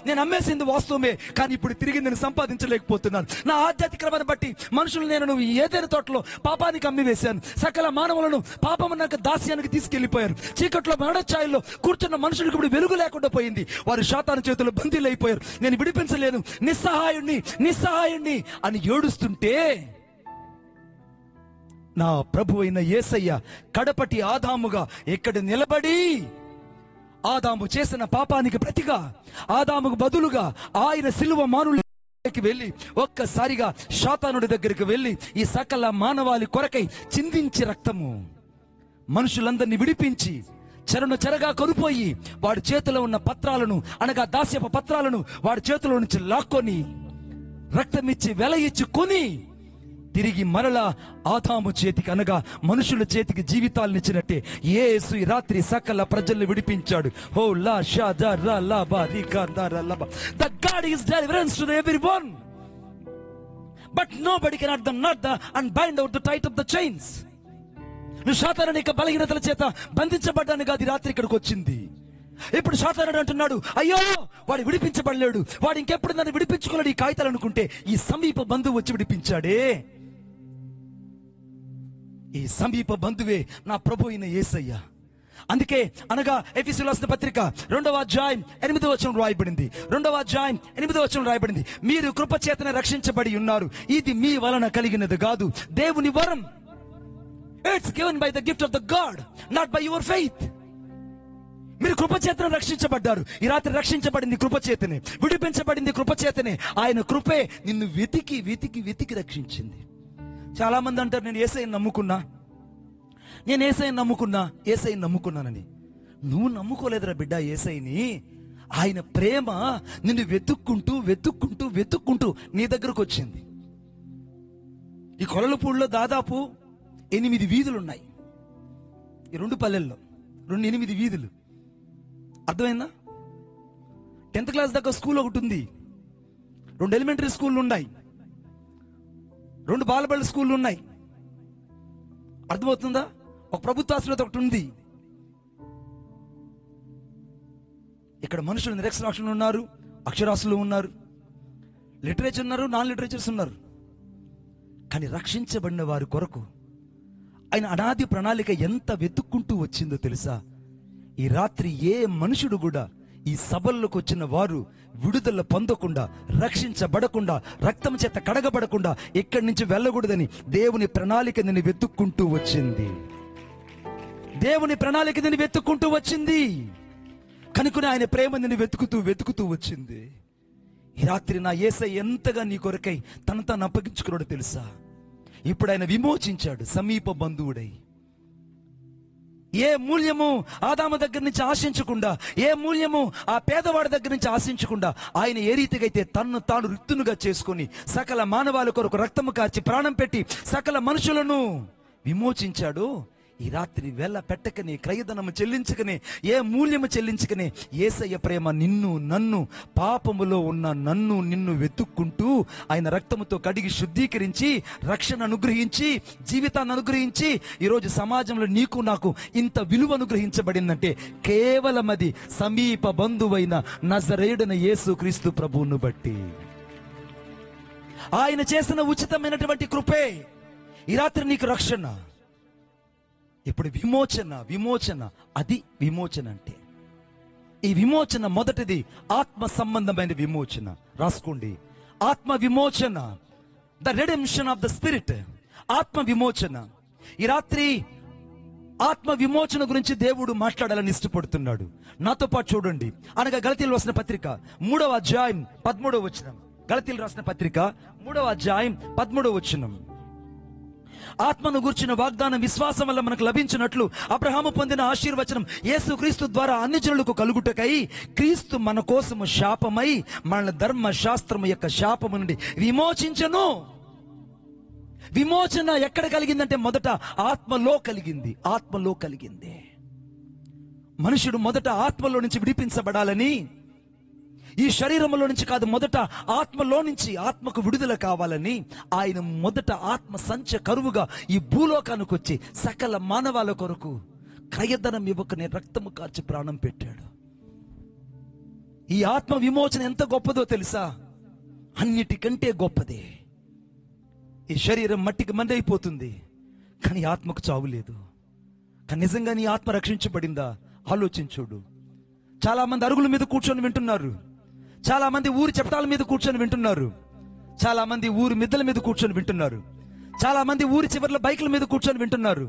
నేను అమ్మేసింది వాస్తవమే, కానీ ఇప్పుడు తిరిగి నేను సంపాదించలేకపోతున్నాను. నా ఆధ్యాత్మికమని బట్టి మనుషులు నేను ఏదైనా తోటలో పాపానికి అమ్మి వేశాను. సకల మానవులను పాపమునకు దాస్యానికి తీసుకెళ్లిపోయారు. చీకట్లో మేడఛాయల్లో కూర్చున్న మనుషులకు ఇప్పుడు వెలుగు లేకుండా పోయింది. వారు శాతాను చేతుల్లో బందీలు అయిపోయారు. నేను విడిపించలేను, నిస్సహాయుణ్ణి అని ఏడుస్తుంటే నా ప్రభు అయిన యేసయ్య కడపటి ఆదాముగా ఇక్కడ నిలబడి ఆదాము చేసిన పాపానికి ప్రతిగా, ఆదాముకు బదులుగా ఆయన సిలువ మానులకి వెళ్ళి ఒక్కసారిగా శాతానుడి దగ్గరికి వెళ్ళి ఈ సకల మానవాళి కొరకై చిందించి రక్తము మనుషులందరినీ విడిపించి చెరగా కొనిపోయి వాడి చేతిలో ఉన్న పత్రాలను అనగా దాస్యపు పత్రాలను వాడి చేతిలో నుంచి లాక్కొని రక్తమిచ్చి వెల ఇచ్చి కొని తిరిగి మరలా ఆదాము చేతికి అనగా మనుషుల చేతికి జీవితాలను ఇచ్చినట్టే యేసు ఈ రాత్రి సకల ప్రజల్ని విడిపించాడు. హో లా షా దా రా లా బా రి కా దా రా లా బా. The God is deliverance to everyone, but nobody can unbind out the tight of the chains. నువ్వు శాతానుని యొక్క బలహీనతల చేత బంధించబడ్డాను కాదు ఈ రాత్రి ఇక్కడికి వచ్చింది. ఇప్పుడు శాతానుడు అంటున్నాడు, అయ్యో, వాడు విడిపించబడలేడు, వాడు ఇంకెప్పుడు నన్ను విడిపించుకోలేడు ఈ కాగితాలు అనుకుంటే ఈ సమీప బంధువు వచ్చి విడిపించాడే. ఈ సమీప బంధువే నా ప్రభు అయిన యేసయ్య. అందుకే అనగా ఎఫెసీయులకు రాసిన పత్రిక 2వ అధ్యాయం 8వ వచనం రాయబడింది. 2వ అధ్యాయం 8వ వచనం రాయబడింది, మీరు కృపచేతనే రక్షించబడి ఉన్నారు, ఇది మీ వలన కలిగినది కాదు, దేవుని వరం. It's given by the gift of the God, not by your faith. మీరు కృపచేతనే రక్షించబడ్డారు. ఈ రాత్రి రక్షించబడింది కృపచేతనే, విడిపించబడింది కృపచేతనే. ఆయన కృపే నిన్ను వెతికి వెతికి వెతికి రక్షించింది. చాలా మంది అంటారు, నేను యేసయ్యను నమ్ముకున్నా, నేను యేసయ్యను నమ్ముకున్నా, యేసయ్యను నమ్ముకున్నానని. నువ్వు నమ్ముకోలేదురా బిడ్డ యేసయ్యని. ఆయన ప్రేమ నిన్ను వెతుక్కుంటూ వెతుక్కుంటూ వెతుక్కుంటూ నీ దగ్గరకు వచ్చింది. ఈ కొలలపూడిలో దాదాపు 8 వీధులు ఉన్నాయి. ఈ 2 పల్లెల్లో 8 వీధులు. అర్థమైందా? 10th క్లాస్ దాకా స్కూల్ ఒకటి ఉంది, 2 ఎలిమెంటరీ స్కూళ్ళు ఉన్నాయి, 2 బాలబడి స్కూళ్ళు ఉన్నాయి. అర్థమవుతుందా? ఒక ప్రభుత్వ ఆసుపత్రి ఒకటి ఉంది. ఇక్కడ మనుషులు నిరక్షరాస్యులు ఉన్నారు, అక్షరాస్యులు ఉన్నారు, లిటరేచర్ ఉన్నారు, నాన్ లిటరేచర్స్ ఉన్నారు. కానీ రక్షించబడిన వారి కొరకు ఆయన అనాది ప్రణాళిక ఎంత వెతుక్కుంటూ వచ్చిందో తెలుసా? ఈ రాత్రి ఏ మనుషుడు కూడా ఈ సభల్లోకి వచ్చిన వారు విడుదల పొందకుండా, రక్షించబడకుండా, రక్తం చేత కడగబడకుండా ఇక్కడి నుంచి వెళ్ళకూడదని దేవుని ప్రణాళిక నిన్ను వెతుక్కుంటూ వచ్చింది. దేవుని ప్రణాళిక నిన్ను వెతుక్కుంటూ వచ్చింది. కనుకనే ఆయన ప్రేమ నిన్ను వెతుకుతూ వెతుకుతూ వచ్చింది. ఈ రాత్రి నా యేసయ్య ఎంతగా నీ కొరకై తను తాను అప్పగించుకున్నాడో తెలుసా? ఇప్పుడు ఆయన విమోచించాడు సమీప బంధువుడై. ఏ మూల్యము ఆదాము దగ్గర నుంచి ఆశించకుండా, ఏ మూల్యము ఆ పేదవాడి దగ్గర నుంచి ఆశించకుండా, ఆయన ఏ రీతిగా అయితే తన్ను తాను రిక్తునుగా చేసుకొని సకల మానవాళి కొరకు రక్తము కార్చి ప్రాణం పెట్టి సకల మనుషులను విమోచించాడు. ఈ రాత్రి వెళ్ళ పెట్టకనే, క్రయధనము చెల్లించకనే, ఏ మూల్యము చెల్లించకనే యేసయ్య ప్రేమ నిన్ను నన్ను, పాపములో ఉన్న నన్ను నిన్ను వెతుక్కుంటూ ఆయన రక్తముతో కడిగి శుద్ధీకరించి రక్షణ అనుగ్రహించి జీవితాన్ని అనుగ్రహించి ఈరోజు సమాజంలో నీకు నాకు ఇంత విలువ అనుగ్రహించబడిందంటే కేవలం అది సమీప బంధువైన నజరేయుడైన యేసుక్రీస్తు ప్రభువును బట్టి. ఆయన చేసిన ఉచితమైనటువంటి కృపే ఈ రాత్రి నీకు రక్షణ. ఇప్పుడు విమోచన అది విమోచన అంటే. ఈ విమోచన మొదటిది ఆత్మ సంబంధమైన విమోచన. రాసుకోండి, ఆత్మ విమోచన, the redemption of the spirit. ఆత్మ విమోచన. ఈ రాత్రి ఆత్మ విమోచన గురించి దేవుడు మాట్లాడాలని ఇష్టపడుతున్నాడు. నాతో పాటు చూడండి. అనగా గలతీయులు రాసిన పత్రిక 3వ అధ్యాయం 13వ వచనం. గలతీయులు రాసిన పత్రిక 3వ అధ్యాయం 13వ వచనం. ఆత్మను గూర్చిన వాగ్దానం విశ్వాసం వల్ల మనకు లభించినట్లు అబ్రహాము పొందిన ఆశీర్వచనం యేసుక్రీస్తు ద్వారా అన్ని జనులకు కలుగుటకై క్రీస్తు మన కోసము శాపమై మన ధర్మశాస్త్రము యొక్క శాపము నుండి విమోచించెను. విమోచన ఎక్కడ కలిగిందంటే మొదట ఆత్మలో కలిగింది. ఆత్మలో కలిగింది. మనుషుడు మొదట ఆత్మలో నుంచి విడిపించబడాలని, ఈ శరీరంలో నుంచి కాదు, మొదట ఆత్మలో నుంచి ఆత్మకు విడుదల కావాలని ఆయన మొదట ఆత్మ సంచ కరువుగా ఈ భూలోకానికి వచ్చి సకల మానవాల కొరకు క్రయధనం ఇవ్వకనే రక్తము కార్చి ప్రాణం పెట్టాడు. ఈ ఆత్మ విమోచన ఎంత గొప్పదో తెలుసా? అన్నిటికంటే గొప్పదే. ఈ శరీరం మట్టికి మందైపోతుంది, కానీ ఆత్మకు చావు లేదు. కానీ నిజంగా నీ ఆత్మ రక్షించబడిందా? ఆలోచించుడు. చాలా మంది అరుగుల మీద కూర్చొని వింటున్నారు, చాలా మంది ఊరి చెప్తాల మీద కూర్చొని వింటున్నారు, చాలా మంది ఊరి మిద్దల మీద కూర్చొని వింటున్నారు, చాలా మంది ఊరి చివర్ల బైకుల మీద కూర్చొని వింటున్నారు,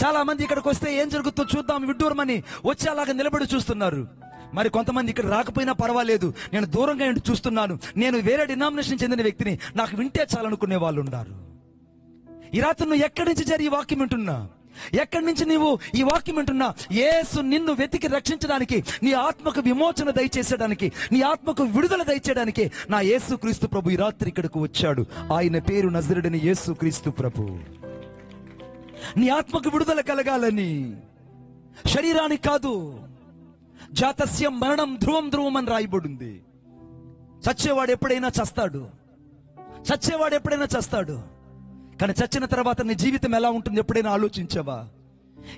చాలా మంది ఇక్కడికి వస్తే ఏం జరుగుతుందో చూద్దాం విడ్డూరమని వచ్చి అలాగా నిలబడి చూస్తున్నారు. మరి కొంతమంది ఇక్కడ రాకపోయినా పర్వాలేదు, నేను దూరంగా చూస్తున్నాను, నేను వేరే డినామినేషన్ చెందిన వ్యక్తిని, నాకు వింటే చాలనుకునే వాళ్ళు ఉన్నారు. ఈ రాత్రి నువ్వు ఎక్కడి నుంచి జరిగి ఈ వాక్యం వింటున్నా, ఎక్కడి నుంచి నీవు ఈ వాక్యం వింటున్నా, యేసు నిన్ను వెతికి రక్షించడానికి, నీ ఆత్మకు విమోచన దయచేసడానికి, నీ ఆత్మకు విడుదల దయచేయడానికి నా యేసు క్రీస్తు ప్రభు ఈ రాత్రి ఇక్కడికి వచ్చాడు. ఆయన పేరు నజరేయుడైన యేసు క్రీస్తు ప్రభు. నీ ఆత్మకు విడుదల కలగాలని, శరీరానికి కాదు. జాతస్యం మరణం ధ్రువం ధ్రువం అని రాయబడింది. చచ్చేవాడు ఎప్పుడైనా చస్తాడు, చచ్చేవాడు ఎప్పుడైనా చస్తాడు. కానీ చచ్చిన తర్వాత నీ జీవితం ఎలా ఉంటుంది ఎప్పుడైనా ఆలోచించావా?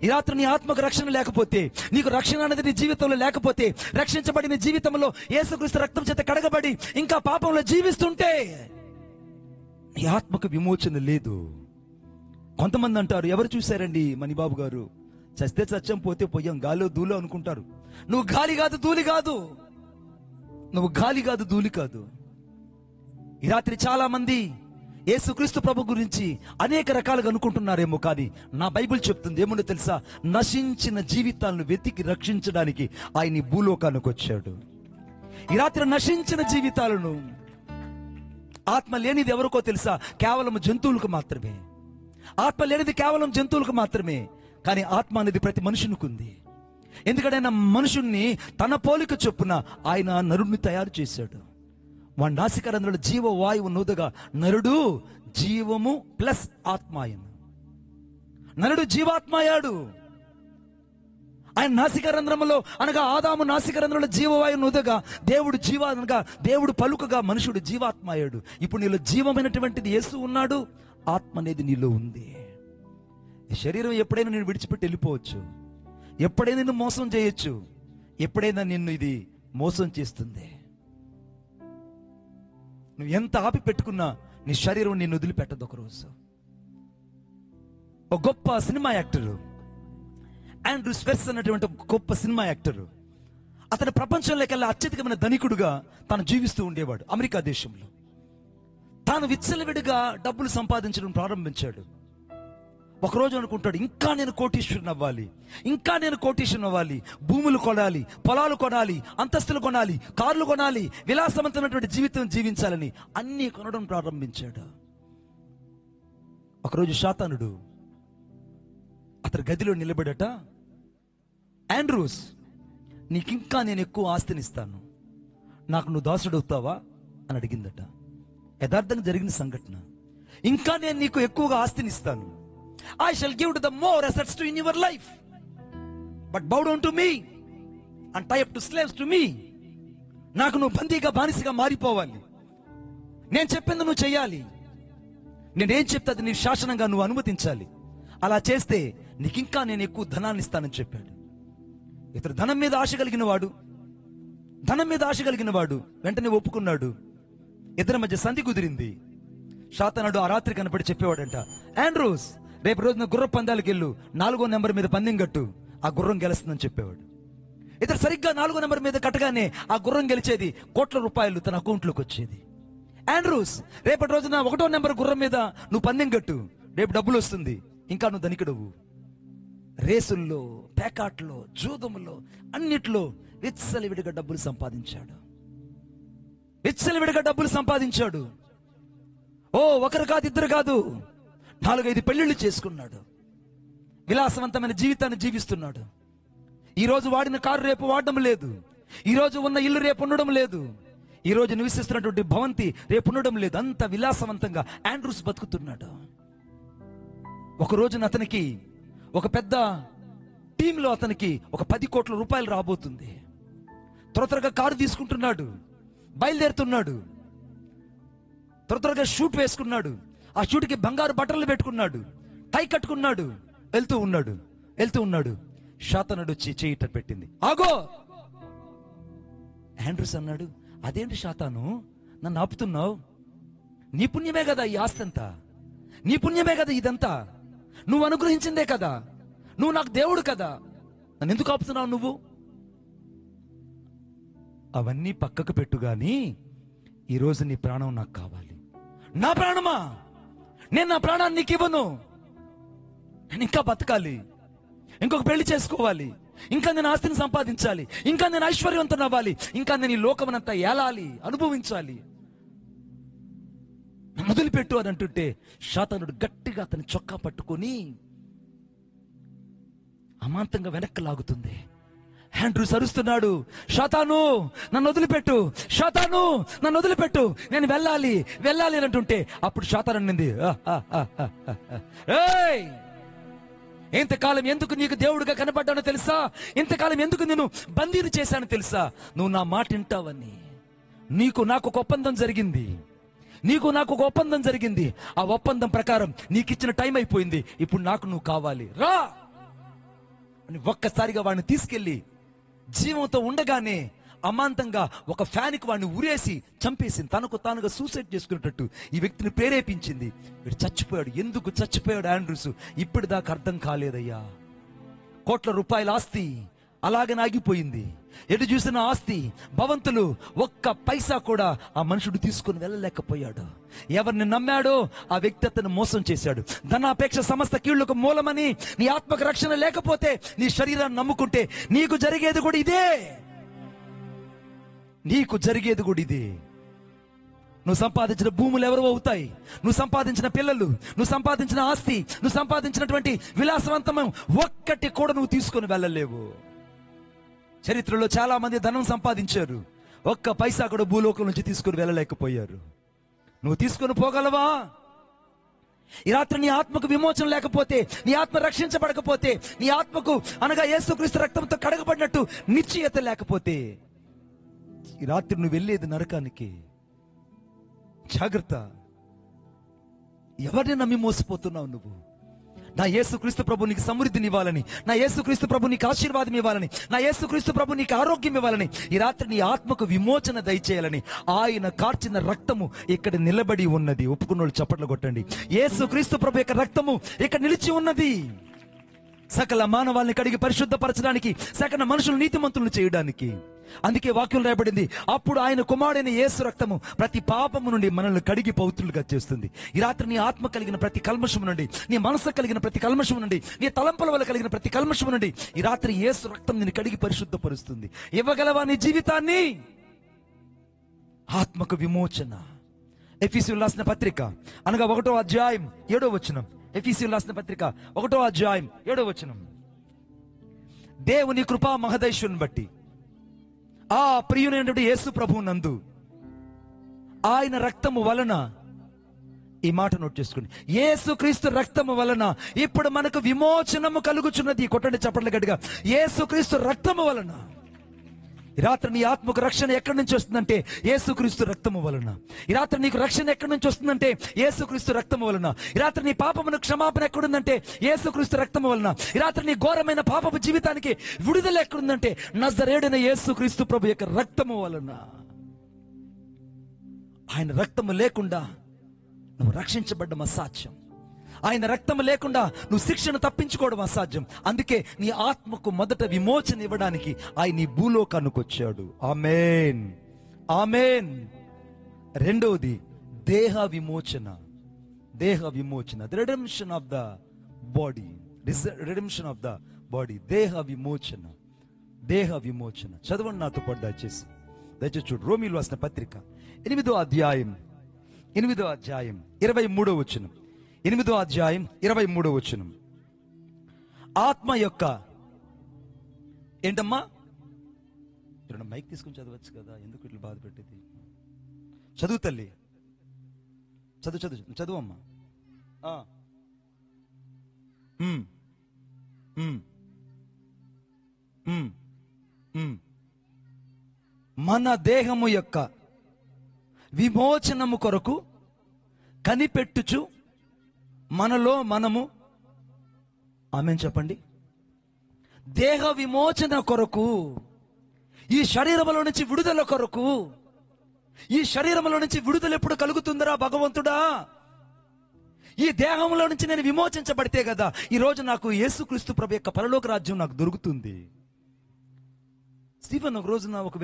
ఈ రాత్రి నీ ఆత్మకు రక్షణ లేకపోతే, నీకు రక్షణ అనేది నీ జీవితంలో లేకపోతే, రక్షించబడి నీ జీవితంలో యేసుక్రీస్తు రక్తం చేత కడగబడి ఇంకా పాపంలో జీవిస్తుంటే నీ ఆత్మకు విమోచన లేదు. కొంతమంది అంటారు, ఎవరు చూశారండి మణిబాబు గారు, చస్తే చచ్చాం పోతే పోయాం, గాలిలో ధూళి అనుకుంటారు. నువ్వు గాలి కాదు, ధూళి కాదు. నువ్వు గాలి కాదు, ధూళి కాదు. ఈ రాత్రి చాలా మంది యేసుక్రీస్తు ప్రభు గురించి అనేక రకాలుగా అనుకుంటున్నారేమో, కానీ నా బైబిల్ చెప్తుంది ఏమో తెలుసా? నశించిన జీవితాలను వెతికి రక్షించడానికి ఆయన ఈ భూలోకానికి వచ్చాడు. ఈ రాత్రి నశించిన జీవితాలను, ఆత్మ లేనిది ఎవరికో తెలుసా? కేవలం జంతువులకు మాత్రమే. ఆత్మ లేనిది కేవలం జంతువులకు మాత్రమే, కానీ ఆత్మ అనేది ప్రతి మనుషునికి ఉంది. ఎందుకంటే ఆయన మనుషుణ్ణి తన పోలిక చొప్పున ఆయన నరుడిని తయారు చేశాడు. వాడి నాసికారంధ్రంలో జీవవాయువు నూదగా నరుడు జీవము ప్లస్ ఆత్మాయను. నరుడు జీవాత్మయాడు. ఆయన నాసికారంధ్రంలో అనగా ఆదాము నాసికారంధ్రంలో జీవవాయువు నూదగా దేవుడు అనగా దేవుడు పలుకగా మనుషుడు జీవాత్మయాడు. ఇప్పుడు నీలో జీవమైనటువంటిది యేసు ఉన్నాడు. ఆత్మ అనేది నీలో ఉంది. ఈ శరీరం ఎప్పుడైనా నేను విడిచిపెట్టి వెళ్ళిపోవచ్చు, ఎప్పుడైనా నిన్ను మోసం చేయొచ్చు, ఎప్పుడైనా నిన్ను ఇది మోసం చేస్తుంది. నువ్వు ఎంత ఆపి పెట్టుకున్నా నీ శరీరం నిన్ను వదిలిపెట్టదు. ఒకరోజు ఒక గొప్ప సినిమా యాక్టర్ ఆండ్రూ స్పెర్స్ అన్నటువంటి గొప్ప సినిమా యాక్టర్, అతను ప్రపంచంలోకెల్లా అత్యధికమైన ధనికుడుగా తను జీవిస్తూ ఉండేవాడు. అమెరికా దేశంలో తాను విచ్చలవిడిగా డబ్బులు సంపాదించడం ప్రారంభించాడు. ఒకరోజు అనుకుంటాడు, ఇంకా నేను కోటీశ్వరుని అవ్వాలి, ఇంకా నేను కోటీశ్వరుని అవ్వాలి, భూములు కొనాలి, పొలాలు కొనాలి, అంతస్తులు కొనాలి, కార్లు కొనాలి, విలాసవంతమైనటువంటి జీవితం జీవించాలని అన్నీ కొనడం ప్రారంభించాడు. ఒకరోజు శాతానుడు అతని గదిలో నిలబడట, ఆండ్రూస్, నీకింకా నేను ఎక్కువ ఆస్తినిస్తాను, నాకు నువ్వు దాసుడవుతావా అని అడిగిందట. యథార్థంగా జరిగిన సంఘటన. ఇంకా నేను నీకు ఎక్కువగా ఆస్తినిస్తాను. I shall give to the more assets to in your life, but bow down to me and tie up to slaves to me. నాకు నువ్వు బందీగా బానిసగా మారిపోవాలి, నేను చెప్పింది నువ్వు చెయ్యాలి, నేనేం చెప్తే అది నీ శాసనంగా నువ్వు అనుమతించాలి. అలా చేస్తే నీకింకా నేను ఎక్కువ ధనాన్ని ఇస్తానని చెప్పాడు. ఇతడు ధనం మీద ఆశ కలిగిన వాడు వెంటనే ఒప్పుకున్నాడు. ఇద్దరి మధ్య సంధి కుదిరింది. శాతానుడు ఆ రాత్రి కనపడి చెప్పేవాడంట, ఆండ్రూస్, రేపు రోజున గుర్ర పందాలకు వెళ్ళు, 4వ నెంబర్ మీద పందెం కట్టు, ఆ గుర్రం గెలుస్తుందని చెప్పేవాడు. ఇతడు సరిగ్గా 4వ నెంబర్ మీద కట్టగానే ఆ గుర్రం గెలిచేది, కోట్ల రూపాయలు తన అకౌంట్లోకి వచ్చేది. ఆండ్రూస్, రేపటి రోజున 1వ నెంబర్ గుర్రం మీద నువ్వు పందెం కట్టు, రేపు డబ్బులు వస్తుంది, ఇంకా నువ్వు ధనికుడవు. రేసుల్లో, పేకాట్లో, జూదములో, అన్నిట్లో విచ్చలవిడిగా డబ్బులు సంపాదించాడు. ఓ, ఒకరు కాదు, ఇద్దరు కాదు, 4-5 పెళ్లిళ్ళు చేసుకున్నాడు. విలాసవంతమైన జీవితాన్ని జీవిస్తున్నాడు. ఈ రోజు వాడిన కారు రేపు వాడడం లేదు, ఈ రోజు ఉన్న ఇల్లు రేపు ఉండడం లేదు, ఈ రోజు నివసిస్తున్నటువంటి భవంతి రేపు ఉండడం లేదు. అంత విలాసవంతంగా ఆండ్రూస్ బతుకుతున్నాడు. ఒక రోజున అతనికి ఒక పెద్ద టీంలో అతనికి ఒక 10 కోట్ల రూపాయలు రాబోతుంది. త్వరగా కారు తీసుకుంటున్నాడు, బయలుదేరుతున్నాడు, త్వరగా షూట్ వేసుకున్నాడు, ఆ షూట్కి బంగారు బట్టలు పెట్టుకున్నాడు, టై కట్టుకున్నాడు, వెళ్తూ ఉన్నాడు. శాతానుడు వచ్చి చేయట పెట్టింది. ఆగో! ఆండ్రూస్ అన్నాడు, అదేంటి శాతాను, నన్ను ఆపుతున్నావు? నీ పుణ్యమే కదా ఈ ఆస్తి అంతా, నీ పుణ్యమే కదా ఇదంతా, నువ్వు అనుగ్రహించిందే కదా, నువ్వు నాకు దేవుడు కదా, నన్ను ఎందుకు ఆపుతున్నావు నువ్వు? అవన్నీ పక్కకు పెట్టు గాని ఈరోజు నీ ప్రాణం నాకు కావాలి. నా ప్రాణమా? నేను నా ప్రాణాన్ని నీకు ఇవ్వను. నేను ఇంకా బతకాలి, ఇంకొక పెళ్లి చేసుకోవాలి, ఇంకా నేను ఆస్తిని సంపాదించాలి, ఇంకా నేను ఐశ్వర్యవంతం అవ్వాలి, ఇంకా నేను ఈ లోకమనంతా ఏలాలి, అనుభవించాలి. మొదలుపెట్టు అని అంటుంటే శాతానుడు గట్టిగా అతని చొక్కా పట్టుకొని అమాంతంగా వెనక్కి లాగుతుంది. ఆండ్రూస్ అరుస్తున్నాడు, శాతాను నన్ను వదిలిపెట్టు, శాతాను నన్ను వదిలిపెట్టు, నేను వెళ్ళాలి అని అంటుంటే అప్పుడు శాతాను అనింది, ఇంతకాలం ఎందుకు నీకు దేవుడిగా కనపడ్డానో తెలుసా? ఇంతకాలం ఎందుకు నేను బందీని చేశాను తెలుసా? నువ్వు నా మాట వింటావని. నీకు నాకు ఒక ఒప్పందం జరిగింది, ఆ ఒప్పందం ప్రకారం నీకు ఇచ్చిన టైం అయిపోయింది, ఇప్పుడు నాకు నువ్వు కావాలి, రా అని ఒక్కసారిగా వాడిని తీసుకెళ్లి జీవంతో ఉండగానే అమాంతంగా ఒక ఫ్యాన్కి వాడిని ఉరేసి చంపేసింది. తనకు తానుగా సూసైడ్ చేసుకునేటట్టు ఈ వ్యక్తిని ప్రేరేపించింది. వీడు చచ్చిపోయాడు. ఎందుకు చచ్చిపోయాడు ఆండ్రూస్? ఇప్పటిదాకా అర్థం కాలేదయ్యా. కోట్ల రూపాయల ఆస్తి అలాగనే ఆగిపోయింది. ఎటు చూసిన ఆస్తి, భవంతులు, ఒక్క పైసా కూడా ఆ మనుషుడు తీసుకుని వెళ్ళలేకపోయాడు. ఎవరిని నమ్మాడో ఆ వ్యక్తి అతను మోసం చేశాడు. ధనాపేక్ష సమస్త కీళ్లకు మూలమని నీ ఆత్మకు రక్షణ లేకపోతే నీ శరీరాన్ని నమ్ముకుంటే నీకు జరిగేది కూడా ఇదే. నీకు జరిగేది కూడా ఇదే. నువ్వు సంపాదించిన భూములు ఎవరు అవుతాయి, నువ్వు సంపాదించిన పిల్లలు, నువ్వు సంపాదించిన ఆస్తి, నువ్వు సంపాదించినటువంటి విలాసవంతమైన ఒక్కటి కూడా నువ్వు తీసుకొని వెళ్ళలేవు. చరిత్రలో చాలా మంది ధనం సంపాదించారు, ఒక్క పైసా కూడా భూలోకం నుంచి తీసుకొని వెళ్ళలేకపోయారు. నువ్వు తీసుకొని పోగలవా? ఈ రాత్రి నీ ఆత్మకు విమోచన లేకపోతే, నీ ఆత్మ రక్షించబడకపోతే, నీ ఆత్మకు అనగా యేసుక్రీస్తు రక్తంతో కడగబడినట్టు నిశ్చయత లేకపోతే ఈ రాత్రి నువ్వు వెళ్ళేది నరకానికి. జాగ్రత్త. ఎవరిని నమ్మి మోసపోతున్నావు నువ్వు? నా యేసుక్రీస్తు ప్రభు నీకు సమృద్ధిని ఇవ్వాలని, నా యేసుక్రీస్తు ప్రభు నీకు ఆశీర్వాదం ఇవ్వాలని, నా యేసుక్రీస్తు ప్రభు నీకు ఆరోగ్యం ఇవ్వాలని, ఈ రాత్రి నీ ఆత్మకు విమోచన దయచేయాలని ఆయన కార్చిన రక్తము ఇక్కడ నిలబడి ఉన్నది. ఒప్పుకున్నోళ్ళు చప్పట్లు కొట్టండి. యేసుక్రీస్తు ప్రభు యొక్క రక్తము ఇక్కడ నిలిచి ఉన్నది. సకల మానవాళ్ళని కడిగి పరిశుద్ధపరచడానికి, సకల మనుషులు నీతిమంతులను చేయడానికి. అందుకే వాక్యం రాయబడింది, అప్పుడు ఆయన కుమారుడైన యేసు రక్తము ప్రతి పాపము నుండి మనల్ని కడిగి పవిత్రులుగా చేస్తుంది. ఈ రాత్రి నీ ఆత్మ కలిగిన ప్రతి కల్మషము నుండి, నీ మనసు కలిగిన ప్రతి కల్మషము నుండి, నీ తలంపుల వల్ల కలిగిన ప్రతి కల్మషము నుండి ఈ రాత్రి యేసు రక్తం నిన్ను కడిగి పరిశుద్ధపరుస్తుంది. ఇవ్వగలవా నీ జీవితాన్ని? ఆత్మకు విమోచన. ఎఫెసీయులకు రాసిన పత్రిక అనగా 1వ అధ్యాయం 7వ వచనం. ఎఫెసీయులకు రాసిన పత్రిక 1వ అధ్యాయం 7వ వచనం. దేవుని కృపా మహదైశ్వర్యం బట్టి ఆ ప్రియునైనటువంటి యేసు ప్రభువు నందు ఆయన రక్తము వలన, ఈ మాట నోట్ చేసుకోండి, యేసుక్రీస్తు రక్తము వలన ఇప్పుడు మనకు విమోచనము కలుగుచున్నది. కొట్టండి చప్పట్లు గట్టిగా. యేసుక్రీస్తు రక్తము వలన. ఈ రాత్రి నీ ఆత్మకు రక్షణ ఎక్కడి నుంచి వస్తుందంటే యేసుక్రీస్తు రక్తము వలన. ఈ రాత్రి నీకు రక్షణ ఎక్కడి నుంచి వస్తుందంటే యేసుక్రీస్తు రక్తము వలన. ఈ రాత్రి నీ పాపమునకు క్షమాపణ ఎక్కడుందంటే యేసుక్రీస్తు రక్తము వలన. ఈ రాత్రి నీ ఘోరమైన పాపపు జీవితానికి విడుదల ఎక్కడుందంటే నజరేయుడైన యేసుక్రీస్తు ప్రభు యొక్క రక్తము వలన. ఆయన రక్తము లేకుండా నువ్వు రక్షించబడ్డం అసాధ్యం. ఆయన రక్తము లేకుండా నువ్వు శిక్షను తప్పించుకోవడం అసాధ్యం. అందుకే నీ ఆత్మకు మొదట విమోచన ఇవ్వడానికి ఆయన ఈ భూలోకానికి వచ్చాడు. ఆమేన్, ఆమేన్. రెండవది దేహ విమోచన. దేహ విమోచన, the redemption of the body. Redemption of the body. దేహ విమోచన, దేహ విమోచన. చదవండి నాతో పాటు దయచేసి. చూడు, రోమీయులకు రాసిన పత్రిక 8వ అధ్యాయం 23వ వచనం. 8వ అధ్యాయం 23వ వచనం. ఆత్మ యొక్క ఏంటమ్మా? మైక్ తీసుకుని చదవచ్చు కదా, ఎందుకు ఇట్లా బాధ పెట్టేది? చదువు తల్లి, చదువమ్మా. మన దేహము యొక్క విమోచనము కొరకు కనిపెట్టుచు మనలో మనము, ఆమేన్ చెప్పండి. దేహ విమోచన కొరకు, ఈ శరీరంలో నుంచి విడుదల కొరకు. ఈ శరీరంలో నుంచి విడుదల ఎప్పుడు కలుగుతుందిరా భగవంతుడా? ఈ దేహంలో నుంచి నేను విమోచించబడితే కదా ఈ రోజు నాకు యేసుక్రీస్తు ప్రభు యొక్క పరలోక రాజ్యం నాకు దొరుకుతుంది. స్టీఫెన్ ఒక రోజున ఒక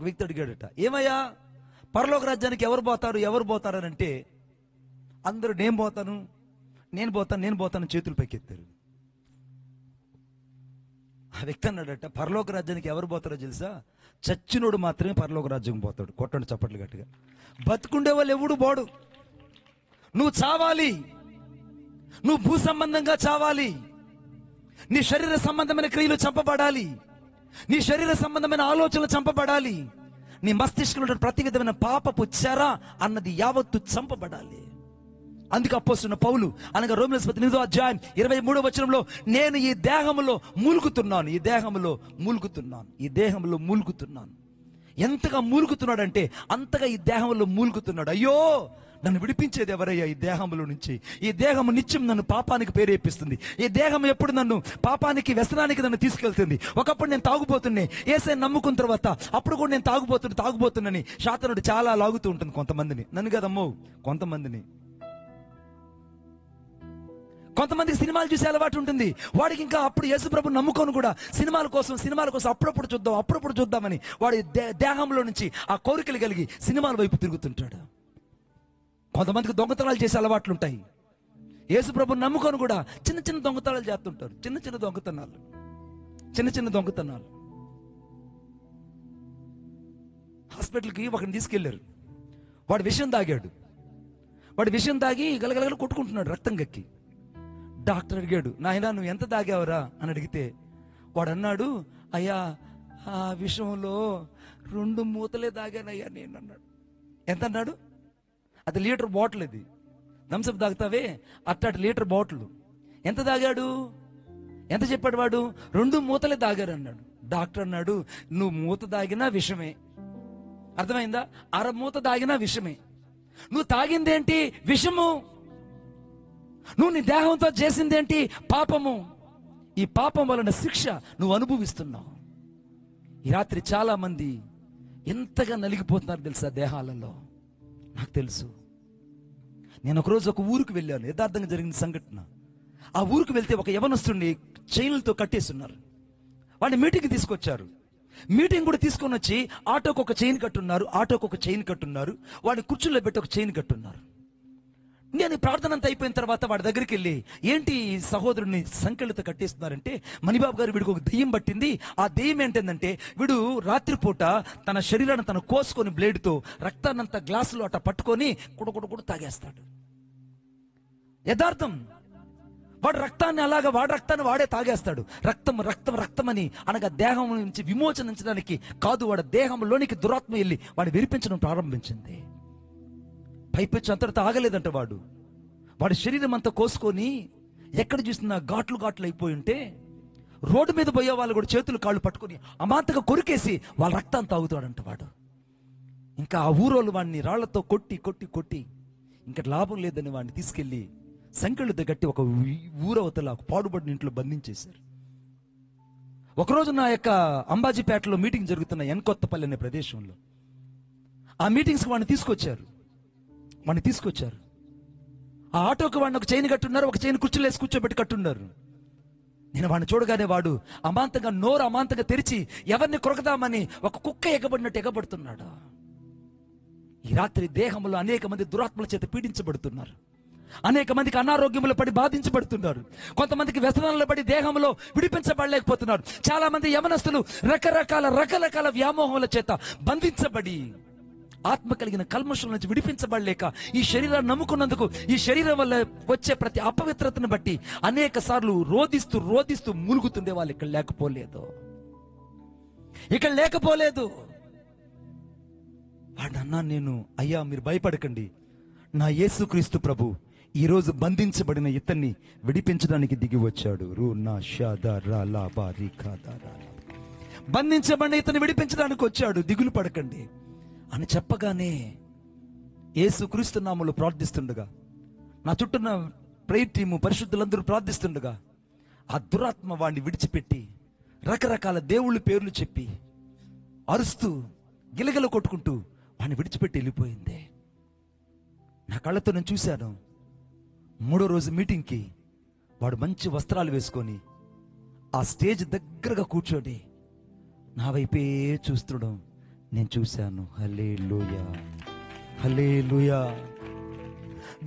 వ్యక్తి అడిగాడట, ఏమయ్యా పరలోక రాజ్యానికి ఎవరు పోతారు అని అంటే, అందరూ నేను పోతాను చేతులు పైకెత్తారు. ఆ వ్యక్తి అన్నాడట, పరలోక రాజ్యానికి ఎవరు పోతారో తెలుసా? చచ్చినోడు మాత్రమే పరలోక రాజ్యం పోతాడు. కొట్టండి చప్పట్లు గట్టిగా. బతుకుండే వాళ్ళు ఎవడు పోడు. నువ్వు చావాలి, నువ్వు భూ సంబంధంగా చావాలి. నీ శరీర సంబంధమైన క్రియలు చంపబడాలి, నీ శరీర సంబంధమైన ఆలోచనలు చంపబడాలి, నీ మస్తిష్కంలో ప్రతి విధమైన పాపపు చెర అన్నది యావత్తు చంపబడాలి. అందుకే అపోస్తలుడైన పౌలు అనగా రోమీయులకు 8వ అధ్యాయం 23వ వచనంలో, నేను ఈ దేహములో మూలుగుతున్నాను. ఎంతగా మూలుగుతున్నాడంటే అంతగా ఈ దేహంలో మూలుగుతున్నాడు. అయ్యో, నన్ను విడిపించేది ఎవరయ్యా ఈ దేహంలో నుంచి? ఈ దేహము నిత్యం నన్ను పాపానికి ప్రేరేపిస్తుంది. ఈ దేహం ఎప్పుడు నన్ను పాపానికి, వ్యసనానికి నన్ను తీసుకెళ్తుంది. ఒకప్పుడు నేను తాగుబోతున్నే, యేసయ్యను నమ్ముకున్న తర్వాత అప్పుడు కూడా నేను తాగుబోతున్నానని శాతానుడు చాలా లాగుతూ ఉంటుంది కొంతమందిని. నన్ను కదమ్మో, కొంతమందికి సినిమాలు చూసే అలవాటు ఉంటుంది. వాడికి ఇంకా అప్పుడు యేసుప్రభు నమ్ముకొని కూడా సినిమాల కోసం అప్పుడప్పుడు చూద్దామని వాడి దేహంలో నుంచి ఆ కోరికలు కలిగి సినిమాల వైపు తిరుగుతుంటాడు. కొంతమందికి దొంగతనాలు చేసే అలవాట్లు ఉంటాయి. యేసు ప్రభుని నమ్ముకొని కూడా చిన్న చిన్న దొంగతనాలు చేస్తుంటారు. చిన్న చిన్న దొంగతనాలు. హాస్పిటల్కి ఒకరిని తీసుకెళ్లారు. వాడు విషం తాగాడు. వాడు విషం తాగి గలగలగల కొట్టుకుంటున్నాడు రక్తం గక్కి. డాక్టర్ అడిగాడు, నాయనా నువ్వు ఎంత తాగావరా అని అడిగితే వాడు అన్నాడు, అయ్యా ఆ విషంలో 2 మూతలే తాగానయ్యా నేను అన్నాడు. ఎంత అన్నాడు? అది లీటర్ బాటిల్. ఇది థమ్సప్ తాగుతావే అట్టాటి లీటర్ బాటిల్. ఎంత తాగాడు? ఎంత చెప్పాడు వాడు? 2 మూతలే తాగారు అన్నాడు. డాక్టర్ అన్నాడు, నువ్వు మూత తాగినా విషమే. అర్థమైందా? 1/2 మూత తాగినా విషమే. నువ్వు తాగిందేంటి? విషము. నువ్వు నీ దేహంతో చేసిందేంటి? పాపము. ఈ పాపం వలన శిక్ష నువ్వు అనుభవిస్తున్నావు. ఈ రాత్రి చాలా మంది ఎంతగా నలిగిపోతున్నారు తెలుసా దేహాలలో. నాకు తెలుసు. నేను ఒకరోజు ఒక ఊరికి వెళ్ళాను. యథార్థంగా జరిగిన సంఘటన. ఆ ఊరికి వెళ్తే ఒక యవనస్తుడిని చైన్లతో కట్టేస్తున్నారు. వాడిని మీటింగ్కి తీసుకొచ్చారు. మీటింగ్ కూడా తీసుకొని వచ్చి ఆటోకి ఒక చైన్ కట్టున్నారు, వాడిని కుర్చీలో పెట్టి ఒక చైన్ కట్టున్నారు. నేను ప్రార్థన అంతా అయిపోయిన తర్వాత వాడి దగ్గరికి వెళ్ళి, ఏంటి సహోదరుని సంకెళ్ళతో కట్టేస్తున్నారంటే, మణిబాబు గారు వీడికి ఒక దెయ్యం పట్టింది. ఆ దెయ్యం ఏంటంటే వీడు రాత్రిపూట తన శరీరాన్ని తను కోసుకొని బ్లేడ్తో రక్తాన్నంతా గ్లాసులో అట్ట పట్టుకొని కూడా తాగేస్తాడు. యథార్థం. వాడు రక్తాన్ని అలాగా వాడి రక్తాన్ని వాడే తాగేస్తాడు. రక్తం అని అనగా దేహం నుంచి విమోచనించడానికి కాదు, వాడి దేహంలోనికి దురాత్మ వెళ్ళి వాడిని విరిపించడం ప్రారంభించింది. పైపెచ్చు అంతటితో ఆగలేదంట. వాడి శరీరం అంతా కోసుకొని ఎక్కడ చూసినా ఘాట్లు అయిపోయి ఉంటే రోడ్డు మీద పోయే వాళ్ళు కూడా చేతులు కాళ్ళు పట్టుకొని అమాంతగా కొరికేసి వాళ్ళ రక్తాన్ని తాగుతాడంట వాడు. ఇంకా ఆ ఊరోళ్ళు వాడిని రాళ్లతో కొట్టి ఇంకా లాభం లేదని వాడిని తీసుకెళ్లి సంకెళ్ళతో గట్టి ఒక ఊరవతల పాడుబడిన ఇంట్లో బంధించేశారు. ఒకరోజు నా యొక్క అంబాజీపేటలో మీటింగ్ జరుగుతున్న ఎన్కొత్తపల్లి అనే ప్రదేశంలో ఆ మీటింగ్స్కి వాడిని తీసుకొచ్చారు. ఆ ఆటోకి వాడిని ఒక చైన్ కట్టున్నారు, ఒక చైన్ కుర్చీలో వేసి కూర్చోబెట్టి కట్టున్నారు. నేను వాడిని చూడగానే వాడు నోరు అమాంతంగా తెరిచి ఎవరిని కొరకదామని ఒక కుక్క ఎగబడినట్టు ఎగబడుతున్నాడు. ఈ రాత్రి దేహంలో అనేక మంది దురాత్మల చేత పీడించబడుతున్నారు. అనేక మందికి అనారోగ్యములు పడి బాధించబడుతున్నారు. కొంతమందికి వ్యసనాల్లో పడి దేహంలో విడిపించబడలేకపోతున్నారు. చాలా మంది యవనస్తులు రకరకాల వ్యామోహముల చేత బంధించబడి ఆత్మ కలిగిన కల్మషం నుంచి విడిపించబడలేక ఈ శరీరాన్ని నమ్ముకున్నందుకు ఈ శరీరం వల్ల వచ్చే ప్రతి అపవిత్రతను బట్టి అనేక సార్లు రోధిస్తూ మూలుగుతుండే వాళ్ళు ఇక్కడ లేకపోలేదు. వాడన్నా నేను, అయ్యా మీరు భయపడకండి, నా యేసుక్రీస్తు ప్రభు ఈరోజు బంధించబడిన ఇతన్ని విడిపించడానికి దిగి వచ్చాడు. బంధించబడిన ఇతన్ని విడిపించడానికి వచ్చాడు, దిగులు పడకండి అని చెప్పగానే యేసుక్రీస్తు నామములో ప్రార్థిస్తుండగా, నా చుట్టూన్న ప్రేయర్ టీము పరిశుద్ధులందరూ ప్రార్థిస్తుండగా ఆ దురాత్మ వాడిని విడిచిపెట్టి రకరకాల దేవుళ్ళ పేర్లు చెప్పి అరుస్తూ గిలగిల కొట్టుకుంటూ వాడిని విడిచిపెట్టి వెళ్ళిపోయింది. నా కళ్ళతో నేను చూశాను. 3వ రోజు మీటింగ్కి వాడు మంచి వస్త్రాలు వేసుకొని ఆ స్టేజ్ దగ్గరగా కూర్చొని నా వైపే చూస్తుండడం నేను చూశాను. హల్లెలూయా.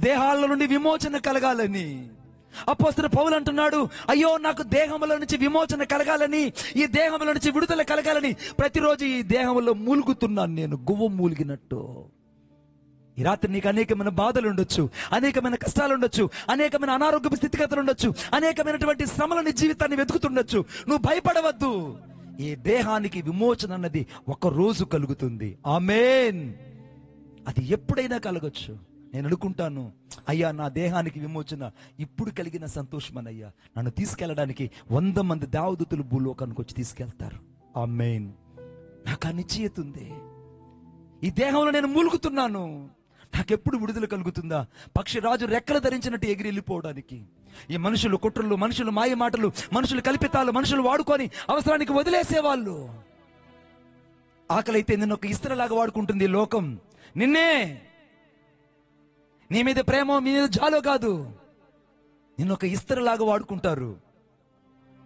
దేహాల నుండి విమోచన కలగాలని అపోస్తలుడు పౌలు అంటున్నాడు, అయ్యో నాకు దేహంలో నుంచి విమోచన కలగాలని, ఈ దేహంలో నుంచి విడుదల కలగాలని ప్రతిరోజు ఈ దేహంలో మూలుగుతున్నాను నేను, గువ్వ మూలిగినట్టు. ఈ రాత్రి నీకు అనేకమైన బాధలు ఉండొచ్చు, అనేకమైన కష్టాలు ఉండొచ్చు, అనేకమైన అనారోగ్య స్థితిగతులు ఉండొచ్చు, అనేకమైనటువంటి శ్రమలని జీవితాన్ని వెతుకుతుండొచ్చు. నువ్వు భయపడవద్దు. ఈ దేహానికి విమోచన అన్నది ఒక రోజు కలుగుతుంది. ఆమేన్. అది ఎప్పుడైనా కలగొచ్చు. నేను అనుకుంటాను, అయ్యా నా దేహానికి విమోచన ఇప్పుడు కలిగిన సంతోషమనయ్యా, నన్ను తీసుకెళ్ళడానికి 100 మంది దేవదూతలు భూలోకానికి వచ్చి తీసుకెళ్తారు. ఆమేన్. నాకు ఆ నిశ్చయత ఉంది. ఈ దేహంలో నేను మూలుగుతున్నాను, నాకెప్పుడు విడుదల కలుగుతుందా? పక్షిరాజు రెక్కలు ధరించినట్టు ఎగిరి వెళ్ళిపోవడానికి ఈ మనుషులు కుట్రలు, మనుషులు మాయ మాటలు, మనుషులు కల్పితాలు, మనుషులు వాడుకొని అవసరానికి వదిలేసేవాళ్ళు. ఆకలైతే నిన్ను ఒక ఇస్త్రలాగా వాడుకుంటుంది ఈ లోకం. నిన్నే, నీ మీద ప్రేమ, మీ మీద జాలో కాదు, నిన్ను ఒక ఇస్త్రలాగా వాడుకుంటారు.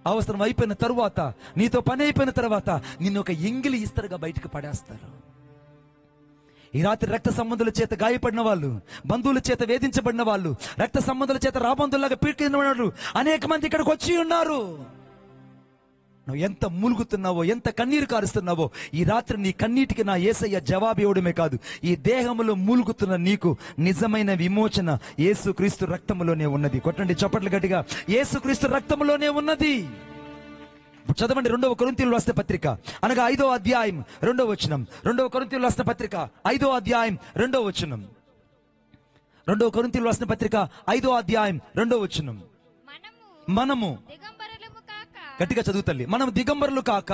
అవసరం అయిపోయిన తరువాత, నీతో పని అయిపోయిన తర్వాత నిన్ను ఒక ఎంగిలి ఇస్తరుగా బయటకు పడేస్తారు. ఈ రాత్రి రక్త సంబంధుల చేత గాయపడిన వాళ్ళు, బంధువుల చేత వేధించబడిన వాళ్ళు, రక్త సంబంధుల చేత రాబంధుల్లాగా పీడిన వాళ్ళు అనేక మంది ఇక్కడికి వచ్చి ఉన్నారు. నువ్వు ఎంత మూలుగుతున్నావో, ఎంత కన్నీరు కారుస్తున్నావో, ఈ రాత్రి నీ కన్నీటికి నా యేసయ్య జవాబు ఇవ్వడమే కాదు, ఈ దేహములో మూలుగుతున్న నీకు నిజమైన విమోచన యేసుక్రీస్తు రక్తములోనే ఉన్నది. కొట్టండి చప్పట్లు గట్టిగా, యేసుక్రీస్తు రక్తములోనే ఉన్నది. చదవండి 2 కొరింథీయులకు రాసిన పత్రిక, అనగా 5వ అధ్యాయం 2వ వచనం. 2 కొరింథీయులకు రాసిన పత్రిక 5వ అధ్యాయం 2వ వచనం. 2 కొరింథీయులకు రాసిన పత్రిక 5వ అధ్యాయం 2వ వచనం. మనము గట్టిగా చదువు తల్లి. మనం దిగంబరులు కాక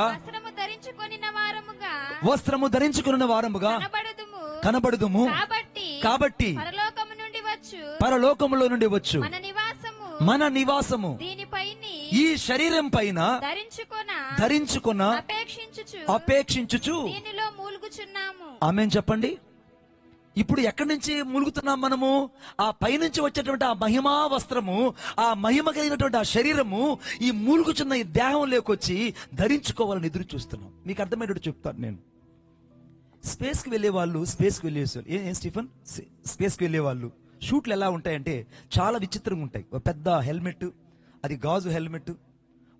వస్త్రము ధరించుకున్న వారముగా కనబడుదుము. కాబట్టి పరలోకములో నుండి వచ్చు మన నివాసము ఈ శరీరం పైన ధరించుకున్న అపేక్షించుచు. ఆమేన్ చెప్పండి. ఇప్పుడు ఎక్కడి నుంచి మూలుగుతున్నాం మనము? ఆ పైనుంచి వచ్చేటువంటి ఆ మహిమా వస్త్రము, ఆ మహిమ కలిగినటువంటి ఆ శరీరము ఈ మూలుగుచున్న ఈ దేహం లేకొచ్చి ధరించుకోవాలని ఎదురు చూస్తున్నాం. మీకు అర్థమయ్యేటట్టు చెప్తాను నేను. స్పేస్కి వెళ్ళే వాళ్ళు, ఏం స్టీఫన్, స్పేస్కి వెళ్ళే వాళ్ళు షూట్లు ఎలా ఉంటాయంటే చాలా విచిత్రంగా ఉంటాయి. ఒక పెద్ద హెల్మెట్, అది గాజు హెల్మెట్,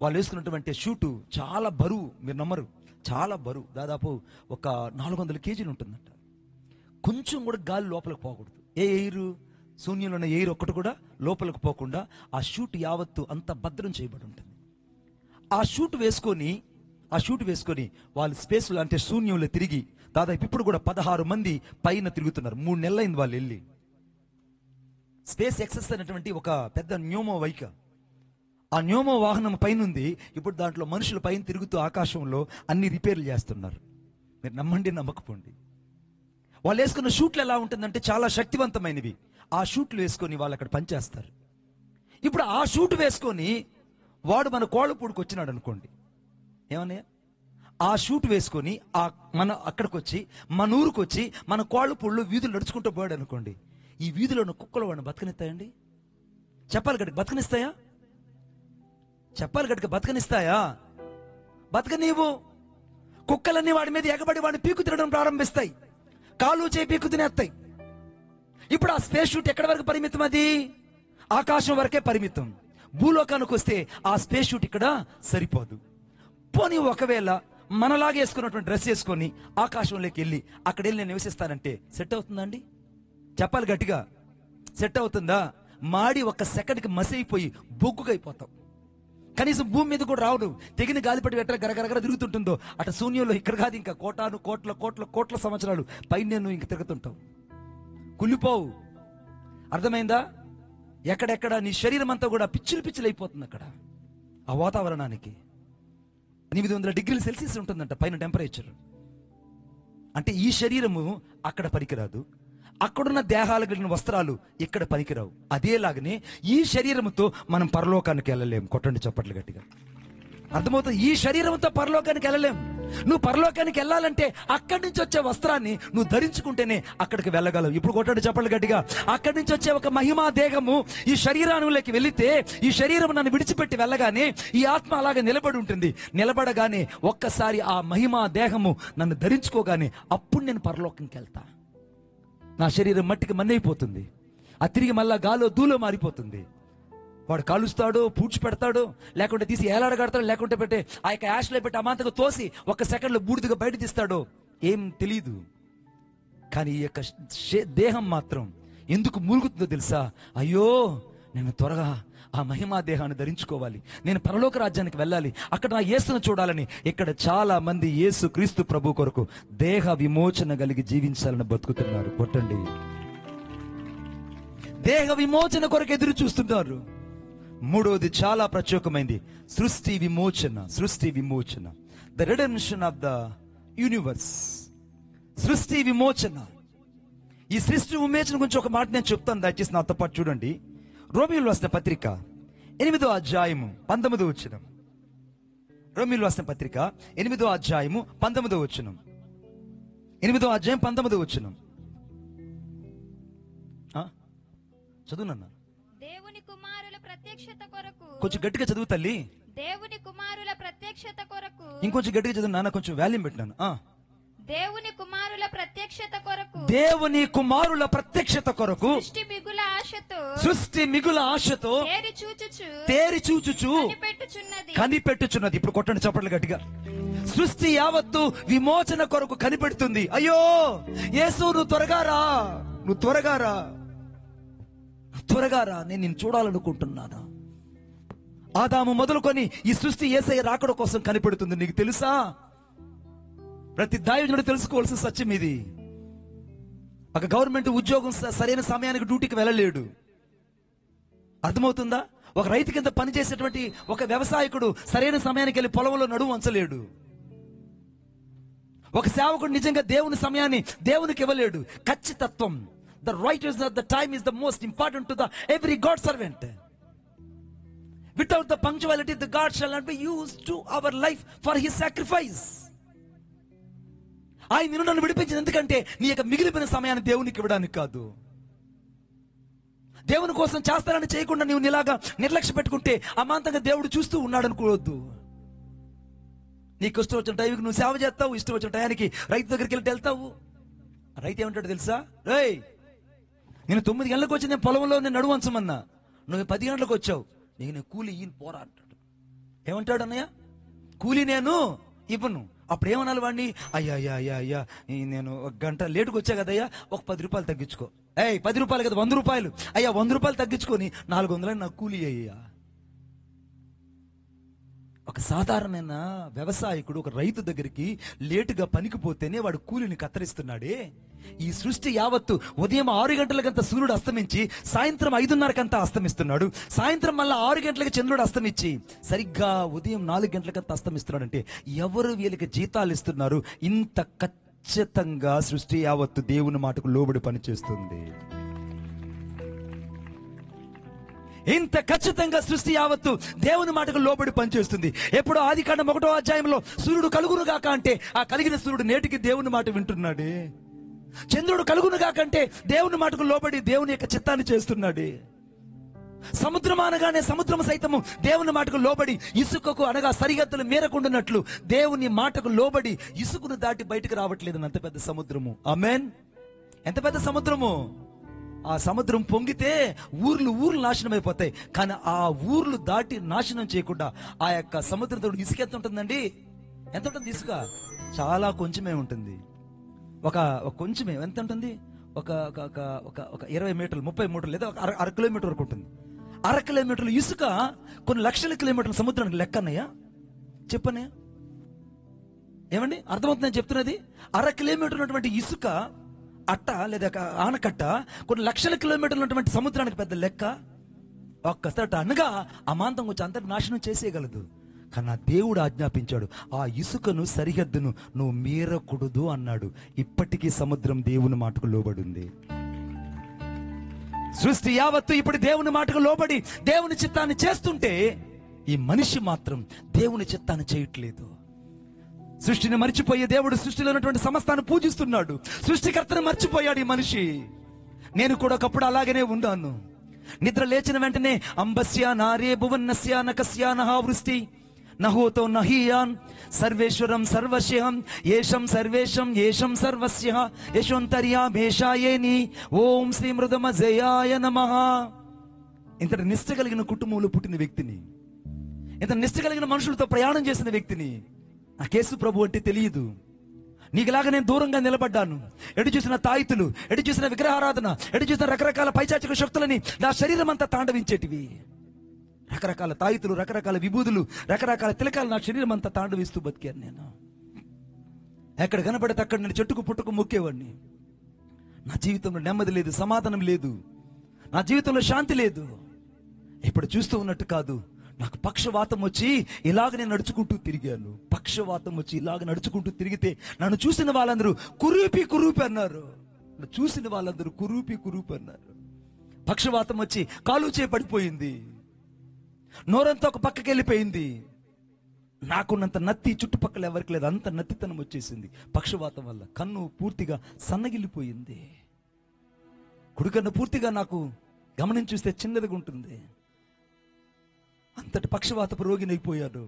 వాళ్ళు వేసుకున్నటువంటి షూటు చాలా బరువు, మీరు నమ్మరు, చాలా బరువు, దాదాపు ఒక 400 కేజీలు ఉంటుందంట. కొంచెం కూడా గాలి లోపలికి పోకూడదు. ఏ ఎయిర్, శూన్యంలో ఉన్న ఎయిర్ ఒక్కటి కూడా లోపలికి పోకుండా ఆ షూట్ యావత్తు అంత భద్రం చేయబడి ఉంటుంది. ఆ షూట్ వేసుకొని వాళ్ళు స్పేస్లో అంటే శూన్యంలో తిరిగి దాదాపు ఇప్పుడు కూడా 16 మంది పైన తిరుగుతున్నారు. 3 నెలలైంది వాళ్ళు వెళ్ళి. స్పేస్ ఎక్సెస్ అనేటువంటి ఒక పెద్ద న్యూమో వైక, ఆ న్యూమో వాహనం పైనుంది. ఇప్పుడు దాంట్లో మనుషుల పైన తిరుగుతూ ఆకాశంలో అన్ని రిపేర్లు చేస్తున్నారు. మీరు నమ్మండి నమ్మకపోండి. వాళ్ళు వేసుకున్న షూట్లు ఎలా ఉంటుందంటే చాలా శక్తివంతమైనవి. ఆ షూట్లు వేసుకొని వాళ్ళు అక్కడ పనిచేస్తారు. ఇప్పుడు ఆ షూట్ వేసుకొని వాడు మన కోళ్ళపూడికి వచ్చినాడు అనుకోండి, ఏమన్నా ఆ షూట్ వేసుకొని మన అక్కడికి వచ్చి మన ఊరికి వచ్చి మన కోళ్ళపూడిలో వీధులు నడుచుకుంటూ పోయాడు అనుకోండి, ఈ వీధిలో ఉన్న కుక్కలు వాడిని బతకనిస్తాయండి? చెప్పాలి గట్టిగా బతకనిస్తాయా? బతకనీవు. కుక్కలన్నీ వాడి మీద ఎగబడి వాడిని పీకు తినడం ప్రారంభిస్తాయి, కాలు చేయి పీకు తినేస్తాయి. ఇప్పుడు ఆ స్పేస్ షూట్ ఎక్కడి వరకు పరిమితం? అది ఆకాశం వరకే పరిమితం. భూలోకానికి వస్తే ఆ స్పేస్ షూట్ ఇక్కడ సరిపోదు. పోనీ ఒకవేళ మనలాగా వేసుకున్నటువంటి డ్రెస్ వేసుకొని ఆకాశంలోకి వెళ్ళి అక్కడ వెళ్ళి నేను నివసిస్తానంటే సెట్ అవుతుందండి? చెప్పాలి గట్టిగా, సెట్ అవుతుందా? మాడి 1 సెకండ్కి మసైపోయి బొగ్గుగా అయిపోతాం. కనీసం భూమి మీద కూడా రావడు. తెగిన గాలిపటి ఎట్లా గరగరగర తిరుగుతుంటుందో అటు శూన్యంలో ఇక్కడ కాదు, ఇంకా కోట్ల సంవత్సరాలు పైన నేను ఇంక తిరుగుతుంటావు, కుళ్ళిపోవు. అర్థమైందా? ఎక్కడెక్కడ నీ శరీరం అంతా కూడా పిచ్చిలు అయిపోతుంది అక్కడ. ఆ వాతావరణానికి 800 డిగ్రీల సెల్సియస్ ఉంటుందంట పైన టెంపరేచర్. అంటే ఈ శరీరము అక్కడ పనికిరాదు, అక్కడున్న దేహాలు కలిగిన వస్త్రాలు ఇక్కడ పనికిరావు. అదేలాగనే ఈ శరీరంతో మనం పరలోకానికి వెళ్ళలేం. కొట్టండి చప్పట్లు గట్టిగా. అర్థమవుతుంది? ఈ శరీరంతో పరలోకానికి వెళ్ళలేం. నువ్వు పరలోకానికి వెళ్ళాలంటే అక్కడి నుంచి వచ్చే వస్త్రాన్ని నువ్వు ధరించుకుంటేనే అక్కడికి వెళ్ళగలవు. ఇప్పుడు కొట్టండి చప్పట్లు గట్టిగా. అక్కడి నుంచి వచ్చే ఒక మహిమా దేహము ఈ శరీరానులోకి వెళితే, ఈ శరీరం నన్ను విడిచిపెట్టి వెళ్ళగానే ఈ ఆత్మ అలాగే నిలబడి ఉంటుంది. నిలబడగానే ఒక్కసారి ఆ మహిమా దేహము నన్ను ధరించుకోగానే అప్పుడు నేను పరలోకంకి వెళ్తా. నా శరీరం మట్టికి మన్నైపోతుంది, అది తిరిగి మళ్ళా గాలో ధూలో మారిపోతుంది. వాడు కాలుస్తాడు, పూడ్చి పెడతాడు, లేకుంటే తీసి ఏలాడగడతాడు, లేకుంటే పెట్టి ఆ యొక్క యాష్లో పెట్టి అమాంతగా తోసి 1 సెకండ్లో బూడిదగా బయట తీస్తాడు, ఏం తెలీదు. కానీ ఈ యొక్క దేహం మాత్రం ఎందుకు మూలుగుతుందో తెలుసా? అయ్యో నేను త్వరగా ఆ మహిమా దేహాన్ని ధరించుకోవాలి, నేను పరలోక రాజ్యానికి వెళ్ళాలి, అక్కడ నా యేసును చూడాలని ఇక్కడ చాలా మంది యేసు క్రీస్తు ప్రభు కొరకు దేహ విమోచన కలిగి జీవించాలని బతుకుతున్నారు. కొట్టండి. దేహ విమోచన కొరకు ఎదురు చూస్తున్నారు. 3వది చాలా ప్రత్యేకమైంది, సృష్టి విమోచన. The redemption of the universe. సృష్టి విమోచన. ఈ సృష్టి విమోచన గురించి ఒక మాట నేను చెప్తాను, దయచేసి నాతో పాటు చూడండి. రోమీయులకు రాసిన పత్రిక 8వ అధ్యాయము 19వ వచనం. రోమీయులకు రాసిన పత్రిక 8వ అధ్యాయము 19వ వచనం. 8వ అధ్యాయం 19వ వచనం. చదువునన్నా. దేవుని కుమారుల ప్రత్యక్షత కొరకు. కొంచెం గట్టిగా చదువు తల్లి. దేవుని కుమారుల ప్రత్యక్షత కొరకు. ఇంకొంచెం గట్టిగా చదువు నాన్న, కొంచెం వాల్యూమ్ పెట్టినాను. దేవుని కుమారుల ప్రత్యక్షత కొరకు దేవుని కుమారుల ప్రత్యక్షత కొరకు సృష్టి మిగుల ఆశతో తేరి చూచుచు కనిపెట్టుచున్నది. కనిపెట్టుచున్నది. ఇప్పుడు కొట్టండి చప్పట్లు గట్టిగా. సృష్టి యావత్తు విమోచన కొరకు కనిపెడుతుంది. అయ్యో యేసు, నువ్వు త్వరగా రా, నువ్వు త్వరగా రా, త్వరగా రా, నేను నిన్ను చూడాలనుకుంటున్నాను. ఆదాము మొదలుకొని ఈ సృష్టి యేసయ్య రాకడ కోసం కనిపెడుతుంది. నీకు తెలుసా? ప్రతి దైవజనుడు తెలుసుకోవాల్సిన సత్యం ఇది. ఒక గవర్నమెంట్ ఉద్యోగం సరైన సమయానికి డ్యూటీకి వెళ్ళలేడు. అర్థమవుతుందా? ఒక రైతు కింద పనిచేసేటువంటి ఒక వ్యవసాయకుడు సరైన సమయానికి వెళ్ళి పొలంలో నడుము వంచలేడు. ఒక సేవకుడు నిజంగా దేవుని సమయాన్ని దేవునికి ఇవ్వలేడు. ఖచ్చితత్వం, the right is the time is the most important to the every God servant. Without the punctuality the God shall not be used to our life for his sacrifice. ఆయన నిన్ను నన్ను విడిపించింది ఎందుకంటే నీ యొక్క మిగిలిపోయిన సమయాన్ని దేవునికి ఇవ్వడానికి కాదు. దేవుని కోసం చేస్తానని చేయకుండా నీవు నీలాగా నిర్లక్ష్య పెట్టుకుంటే అమాంతంగా దేవుడు చూస్తూ ఉన్నాడు అనుకోవద్దు. నీకు ఇష్టం వచ్చిన టైంకి నువ్వు సేవ చేస్తావు, ఇష్టం వచ్చిన టయానికి రైతు దగ్గరికి వెళ్తావు. రైతు ఏమంటాడు తెలుసా? రేయ్, నేను 9 గంటలకు వచ్చి నేను పొలంలో నేను నడువు వంచమన్నా, నువ్వు 10 గంటలకు వచ్చావు, నేను కూలి ఈయన పోరా అంటాడు. ఏమంటాడు అన్నయ్య? కూలి నేను ఇవ్వను. అప్పుడు ఏమనాలి వాడిని? అయ్యా అయ్యా అయ్యా అయ్యా నేను 1 గంట లేటుకు వచ్చా కదయ్యా, ఒక 10 రూపాయలు తగ్గించుకో. 10 రూపాయలు కదా, 100 రూపాయలు. అయ్యా 100 రూపాయలు తగ్గించుకొని 400 నాకు కూలి అయ్యా. ఒక సాధారణమైన వ్యవసాయకుడు ఒక రైతు దగ్గరికి లేటుగా పనికి పోతేనే వాడు కూలిని కత్తరిస్తున్నాడే. ఈ సృష్టి యావత్తు ఉదయం 6 గంటలకంతా సూర్యుడు అస్తమించి సాయంత్రం 5:30కంతా అస్తమిస్తున్నాడు. సాయంత్రం మళ్ళా 6 గంటలకు చంద్రుడు అస్తమించి సరిగ్గా ఉదయం 4 గంటలకంతా అస్తమిస్తున్నాడు. అంటే ఎవరు వీళ్ళకి జీతాలు ఇస్తున్నారు? ఇంత ఖచ్చితంగా సృష్టి యావత్తు దేవుని మాటకు లోబడి పనిచేస్తుంది. ఇంత ఖచ్చితంగా సృష్టి యావత్తు దేవుని మాటకు లోబడి పనిచేస్తుంది. ఎప్పుడు ఆదికాండం 1వ అధ్యాయంలో సూర్యుడు కలుగును గాక అంటే ఆ కలిగిన సూర్యుడు నేటికి దేవుని మాట వింటున్నాడే. చంద్రుడు కలుగును గాక అంటే దేవుని మాటకు లోబడి దేవుని యొక్క చిత్తాన్ని చేస్తున్నాడే. సముద్రం అనగానే సముద్రం సైతము దేవుని మాటకు లోబడి ఇసుకకు అనగా సరిహద్దులు మేరకుండానట్లు దేవుని మాటకు లోబడి ఇసుకను దాటి బయటకు రావట్లేదు. అంత పెద్ద సముద్రము. ఆమేన్. ఎంత పెద్ద సముద్రము! ఆ సముద్రం పొంగితే ఊర్లు నాశనం అయిపోతాయి. కానీ ఆ ఊర్లు దాటి నాశనం చేయకుండా ఆ యొక్క సముద్రంతో ఇసుక ఎంత ఉంటుందండి? ఎంత ఉంటుంది ఇసుక? చాలా కొంచెమే ఉంటుంది. ఒక కొంచెమే ఎంత ఉంటుంది? ఒక 20 మీటర్లు, 30 మీటర్లు, లేదా అర కిలోమీటర్ వరకు ఉంటుంది. 1/2 కిలోమీటర్లు ఇసుక కొన్ని లక్షల కిలోమీటర్ల సముద్రానికి లెక్క అన్నయ్యా? చెప్పనే ఏమండి? అర్థమవుతుందని చెప్తున్నది. 1/2 కిలోమీటర్ ఉన్నటువంటి ఇసుక అట్ట లేదా ఆనకట్ట కొన్ని లక్షల కిలోమీటర్లు ఉన్నటువంటి సముద్రానికి పెద్ద లెక్క. ఒక్కసారి అనగా అమాంతం వచ్చి అంతటి నాశనం చేసేయగలదు. కానీ ఆ దేవుడు ఆజ్ఞాపించాడు, ఆ ఇసుకను సరిహద్దును నువ్వు మీరకూడదు అన్నాడు. ఇప్పటికీ సముద్రం దేవుని మాటకు లోబడింది. సృష్టి యావత్తు ఇప్పుడు దేవుని మాటకు లోబడి దేవుని చిత్తాన్ని చేస్తుంటే ఈ మనిషి మాత్రం దేవుని చిత్తాన్ని చేయట్లేదు. సృష్టిని మర్చిపోయే దేవుడు సృష్టిలో ఉన్నటువంటి సమస్తాన్ని పూజిస్తున్నాడు. సృష్టికర్తను మర్చిపోయాడు ఈ మనిషి. నేను కూడా ఒకప్పుడు అలాగనే ఉన్నాను. నిద్ర లేచిన వెంటనే అంబస్య నారే భువన్నస్య నకస్య నహావృష్టి నహోతో నహీయాన్ సర్వేశ్వరం సర్వస్యం ఏషం సర్వేషం ఏషం సర్వస్య యశోంతర్యామేషాయేని ఓం శ్రీ మృదమజయాయ నమః. ఇంతటి నిష్ఠ కలిగిన కుటుంబంలో పుట్టిన వ్యక్తిని, ఇంత నిష్ఠ కలిగిన మనుషులతో ప్రయాణం చేసిన వ్యక్తిని నాకు యేసు ప్రభు అంటే తెలియదు. నీకులాగా నేను దూరంగా నిలబడ్డాను. ఎటు చూసిన తాయితులు, ఎటు చూసిన విగ్రహారాధన, ఎటు చూసిన రకరకాల పైచాచిక శక్తులని నా శరీరం అంతా తాండవించేటివి. రకరకాల తాయితులు, రకరకాల విభూదులు, రకరకాల తిలకాలు నా శరీరం అంతా తాండవిస్తూ బతికాను. నేను ఎక్కడ కనపడితే అక్కడ నేను చెట్టుకు పుట్టుకు మొక్కేవాడిని. నా జీవితంలో నెమ్మది లేదు, సమాధానం లేదు, నా జీవితంలో శాంతి లేదు. ఇప్పుడు చూస్తూ ఉన్నట్టు కాదు, నాకు పక్షవాతం వచ్చి ఇలాగ నేను నడుచుకుంటూ తిరిగాను. పక్షవాతం వచ్చి ఇలాగ నడుచుకుంటూ తిరిగితే నన్ను చూసిన వాళ్ళందరూ కురూపి అన్నారు. చూసిన వాళ్ళందరూ కురూపి అన్నారు. పక్షవాతం వచ్చి కాలు చేపడిపోయింది, నోరంతా ఒక పక్కకి వెళ్ళిపోయింది. నాకున్నంత నత్తి చుట్టుపక్కల ఎవరికి లేదు, అంత నత్తితనం వచ్చేసింది పక్షవాతం వల్ల. కన్ను పూర్తిగా సన్నగిల్లిపోయింది. కుడికన్ను పూర్తిగా నాకు గమనించి చూస్తే చిన్నదిగా ఉంటుంది. అంతటి పక్షవాతపు రోగినైపోయాడు.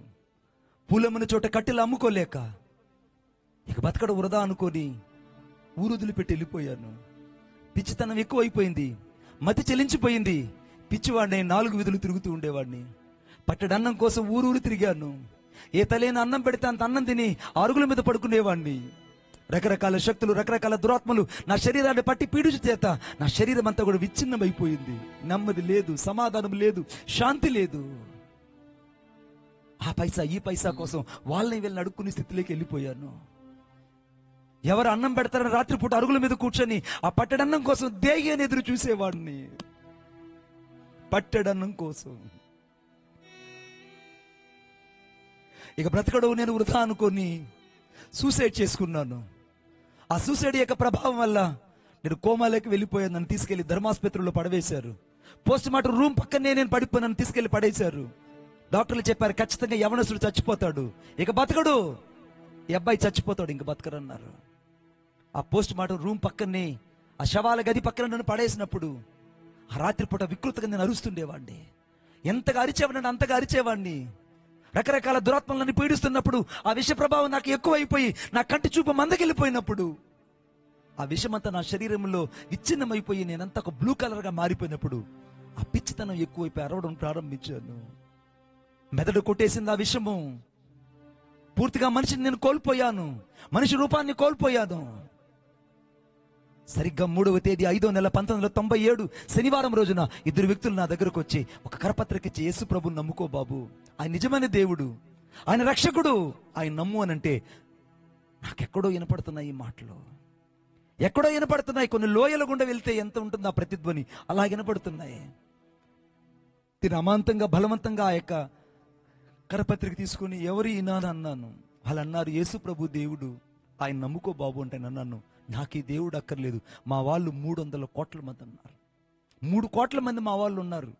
పూలమ్మని చోట కట్టెలు అమ్ముకోలేక ఇక బతకడం వృధా అనుకొని ఊరు వదిలిపెట్టి వెళ్ళిపోయాను. పిచ్చితనం ఎక్కువైపోయింది, మతి చెలించిపోయింది. పిచ్చివాడిని 4 వీధులు తిరుగుతూ ఉండేవాడిని. పట్టెడన్నం కోసం ఊరూరు తిరిగాను. ఏ తలేని అన్నం పెడితే అంత అన్నం తిని అరుగుల మీద పడుకునేవాడిని. రకరకాల శక్తులు, రకరకాల దురాత్మలు నా శరీరాన్ని పట్టి పీడించు చేత నా శరీరం అంతా కూడా విచ్ఛిన్నమైపోయింది. నెమ్మది లేదు, సమాధానం లేదు, శాంతి లేదు. ఆ పైసా ఈ పైసా కోసం వాళ్ళని వీళ్ళని అడుక్కునే స్థితిలోకి వెళ్ళిపోయాను. ఎవరు అన్నం పెడతారని రాత్రిపూట అరుగుల మీద కూర్చొని ఆ పట్టెడన్నం కోసం దేగి అని ఎదురు చూసేవాడిని. పట్టెడన్నం కోసం. ఇక బ్రతకడం నేను వృధా అనుకొని సూసైడ్ చేసుకున్నాను. ఆ సూసైడ్ యొక్క ప్రభావం వల్ల నేను కోమాలోకి వెళ్ళిపోయాను. నన్ను తీసుకెళ్లి ధర్మాసుపత్రిలో పడవేశారు. పోస్ట్ మార్టం రూమ్ పక్కనే నేను పడిపోయి నన్ను తీసుకెళ్లి పడేశారు. డాక్టర్లు చెప్పారు, ఖచ్చితంగా యవనస్తుడు చచ్చిపోతాడు, ఇక బతకడు, ఈ అబ్బాయి చచ్చిపోతాడు, ఇంక బతకరన్నారు. ఆ పోస్ట్ మార్టం రూమ్ పక్కనే, ఆ శవాల గది పక్కన నన్ను పడేసినప్పుడు ఆ రాత్రిపూట వికృతంగా నేను అరుస్తుండేవాడిని. ఎంతగా అరిచేవాడిని, అంతగా అరిచేవాడిని. రకరకాల దురాత్మలను పీడిస్తున్నప్పుడు ఆ విష ప్రభావం నాకు ఎక్కువైపోయి నా కంటి చూపు మందకెళ్ళిపోయినప్పుడు ఆ విషమంతా నా శరీరంలో విచ్ఛిన్నమైపోయి నేనంతా ఒక బ్లూ కలర్ గా మారిపోయినప్పుడు ఆ పిచ్చితనం ఎక్కువైపోయి అరవడం ప్రారంభించాను. మెదడు కొట్టేసింది ఆ విషము. పూర్తిగా మనిషిని నేను కోల్పోయాను, మనిషి రూపాన్ని కోల్పోయాను. సరిగ్గా 3వ తేదీ 5వ నెల 1997 శనివారం రోజున 2 వ్యక్తులు నా దగ్గరకు వచ్చి ఒక కరపత్రిక ఇచ్చి, యేసు ప్రభుని నమ్ముకో బాబు, ఆయన నిజమైన దేవుడు, ఆయన రక్షకుడు, ఆయన నమ్ము అనంటే నాకెక్కడో వినపడుతున్నాయి ఈ మాటలు. ఎక్కడో వినపడుతున్నాయి. కొన్ని లోయల గుండా వెళ్తే ఎంత ఉంటుంది ఆ ప్రతిధ్వని, అలా వినపడుతున్నాయి. దీని అమాంతంగా బలవంతంగా ఆ యొక్క కరపత్రిక తీసుకుని ఎవరు ఈయన అని అన్నాను. వాళ్ళు అన్నారు, యేసు ప్రభు దేవుడు, ఆయన నమ్ముకో బాబు అంటే అన్నాను. నాకు ఈ దేవుడు అక్కర్లేదు, మా వాళ్ళు 300 కోట్ల మంది ఉన్నారు. 3 కోట్ల మంది మా వాళ్ళు ఉన్నారు.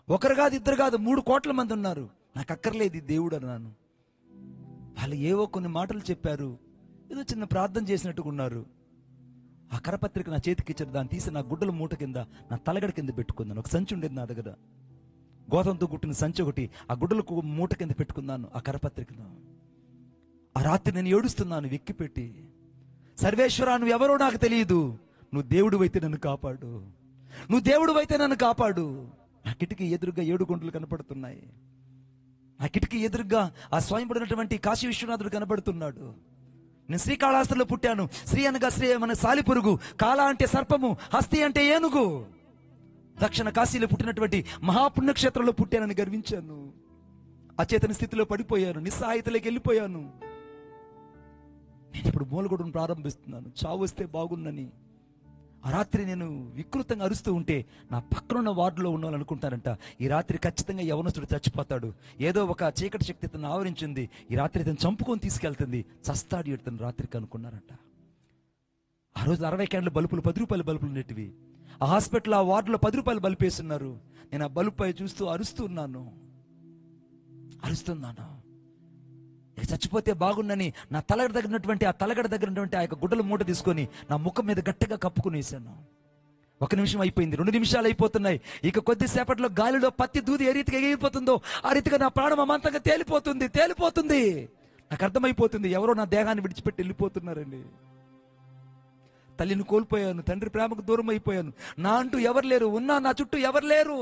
ఒకరు కాదు, ఇద్దరు కాదు, 3 కోట్ల మంది ఉన్నారు. నాకు అక్కర్లేదు ఈ దేవుడు అన్నాను. వాళ్ళు ఏవో కొన్ని మాటలు చెప్పారు, ఏదో చిన్న ప్రార్థన చేసినట్టుగా ఉన్నారు. ఆ కరపత్రిక నా చేతికి ఇచ్చారు. దాన్ని తీసి నా గుడ్డల మూట కింద, నా తలగడ కింద పెట్టుకున్నాను. ఒక సంచి ఉండేది నా దగ్గర, గోతంతో కుట్టిన సంచి ఒకటి, ఆ గుడ్డలకు మూట కింద పెట్టుకున్నాను ఆ కరపత్రికను. ఆ రాత్రి నేను ఏడుస్తున్నాను వెక్కిపెట్టి, సర్వేశ్వరా నువ్వు ఎవరో నాకు తెలియదు, నువ్వు దేవుడు అయితే నన్ను కాపాడు, నువ్వు దేవుడు అయితే నన్ను కాపాడు. నా కిటికీ ఎదురుగా 7 గుంటలు కనపడుతున్నాయి. నా కిటికీ ఎదురుగా ఆ స్వయంపడినటువంటి కాశీ విశ్వనాథుడు కనబడుతున్నాడు. నేను శ్రీకాళహస్తిలో పుట్టాను. శ్రీ అనగా శ్రీ మన సాలిపురుగు, కాళ అంటే సర్పము, హస్తి అంటే ఏనుగు. దక్షిణ కాశీలో పుట్టినటువంటి మహాపుణ్యక్షేత్రంలో పుట్టానని గర్వించాను. అచేతన స్థితిలో పడిపోయాను, నిస్సహాయతలోకి వెళ్ళిపోయాను. నేను ఇప్పుడు మూలగొడను ప్రారంభిస్తున్నాను, చావు వస్తే బాగుందని. ఆ రాత్రి నేను వికృతంగా అరుస్తూ ఉంటే నా పక్కనున్న వార్డులో ఉండాలనుకుంటారంట, ఈ రాత్రి ఖచ్చితంగా యవనస్తుడు చచ్చిపోతాడు, ఏదో ఒక చీకటి శక్తి ఇతను ఆవరించింది, ఈ రాత్రి ఇతను చంపుకొని తీసుకెళ్తుంది, చస్తాడు ఇతను రాత్రికి అనుకున్నారంట. ఆ రోజు 60 క్యాండ్ల బల్బులు, 10 రూపాయల బల్బులు నెట్టివి. ఆ హాస్పిటల్ ఆ వార్డులో 10 రూపాయల బల్బు వేస్తున్నారు. నేను ఆ బల్బు పై చూస్తూ అరుస్తున్నాను. ఇక చచ్చిపోతే బాగుందని నా తలగడ దగ్గరటువంటి ఆ యొక్క గుడ్డల మూట తీసుకొని నా ముఖం మీద గట్టిగా కప్పుకునేసాను. 1 నిమిషం అయిపోయింది, 2 నిమిషాలు అయిపోతున్నాయి. ఇక కొద్దిసేపట్లో గాలిలో పత్తి దూది ఏ రీతిగా ఎగిరిపోతుందో ఆ రీతిగా నా ప్రాణం అమాంతంగా తేలిపోతుంది. నాకు అర్థమైపోతుంది, ఎవరో నా దేహాన్ని విడిచిపెట్టి వెళ్ళిపోతున్నారండి. తల్లిని కోల్పోయాను, తండ్రి ప్రేమకు దూరం అయిపోయాను, నా అంటూ ఎవరు లేరు, ఉన్నా నా చుట్టూ ఎవరు లేరు.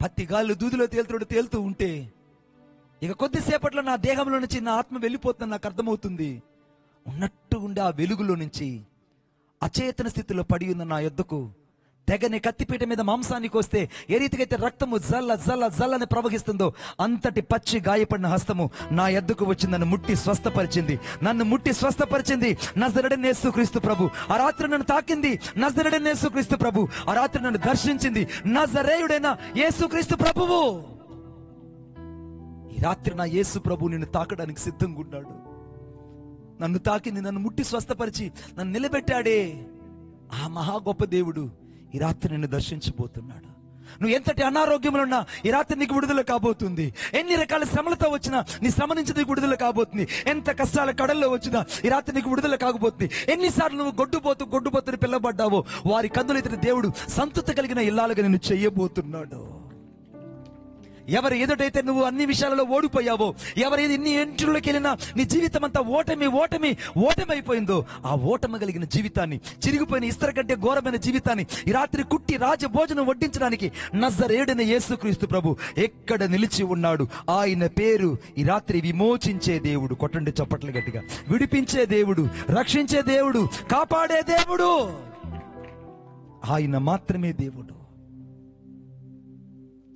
పత్తి గాళ్ళు దూదిలో తేలుతూ ఉంటే ఇక కొద్దిసేపట్లో నా దేహంలో నుంచి నా ఆత్మ వెళ్ళిపోతుందని నాకు అర్థమవుతుంది. ఉన్నట్టు ఉండే ఆ వెలుగులో నుంచి అచేతన స్థితిలో పడి ఉన్న నా యొద్దకు తెగని కత్తిపీట మీద మాంసానికి వస్తే ఏ రీతిగా అయితే రక్తము జల్ల జల్ల జల్లని ప్రవహిస్తుందో అంతటి పచ్చి గాయపడిన హస్తము నా యొద్దకు వచ్చి నన్ను ముట్టి స్వస్థపరిచింది నజరేయుడైన యేసుక్రీస్తు ప్రభు. ఆ రాత్రి నన్ను తాకింది నజరేయుడైన యేసుక్రీస్తు ప్రభు. ఆ రాత్రి నన్ను దర్శించింది నజరేయుడైన యేసుక్రీస్తు ప్రభువు. ఈ రాత్రి నా యేసు ప్రభు నిన్ను తాకడానికి సిద్ధంగా ఉన్నాడు. నన్ను తాకింది, నన్ను ముట్టి స్వస్థపరిచి నన్ను నిలబెట్టాడే ఆ మహా గొప్ప దేవుడు ఈ రాత్రి నిన్ను దర్శించబోతున్నాడు. నువ్వు ఎంతటి అనారోగ్యంలో ఉన్నా ఈ రాత్రి నీకు విడుదల కాబోతుంది. ఎన్ని రకాల శ్రమలతో వచ్చినా నీ శ్రమ నుంచి నీకు విడుదల కాబోతుంది. ఎంత కష్టాల కడల్లో వచ్చినా ఈ రాత్రి నీకు విడుదల కాబోతుంది. ఎన్నిసార్లు నువ్వు గొడ్డుపోతుని పిల్లబడ్డావో వారి కందులు ఇతని దేవుడు సంతృప్తి కలిగిన ఇల్లాలుగా నిన్ను చెయ్యబోతున్నాడు. ఎవరి ఎదుటైతే నువ్వు అన్ని విషయాలలో ఓడిపోయావో, ఎవరి ఎన్ని ఎంట్రులోకి వెళ్ళినా నీ జీవితం అంతా ఓటమి ఓటమి ఓటమి అయిపోయిందో, ఆ ఓటమి కలిగిన జీవితాన్ని, చిరిగిపోయిన ఇస్తర కంటే ఘోరమైన జీవితాన్ని ఈ రాత్రి కుట్టి రాజభోజనం వడ్డించడానికి నజరేయుడైన యేసుక్రీస్తు ప్రభు ఎక్కడ నిలిచి ఉన్నాడు. ఆయన పేరు ఈ రాత్రి విమోచించే దేవుడు. కొట్టండి చప్పట్లు గట్టిగా. విడిపించే దేవుడు, రక్షించే దేవుడు, కాపాడే దేవుడు. ఆయన మాత్రమే దేవుడు.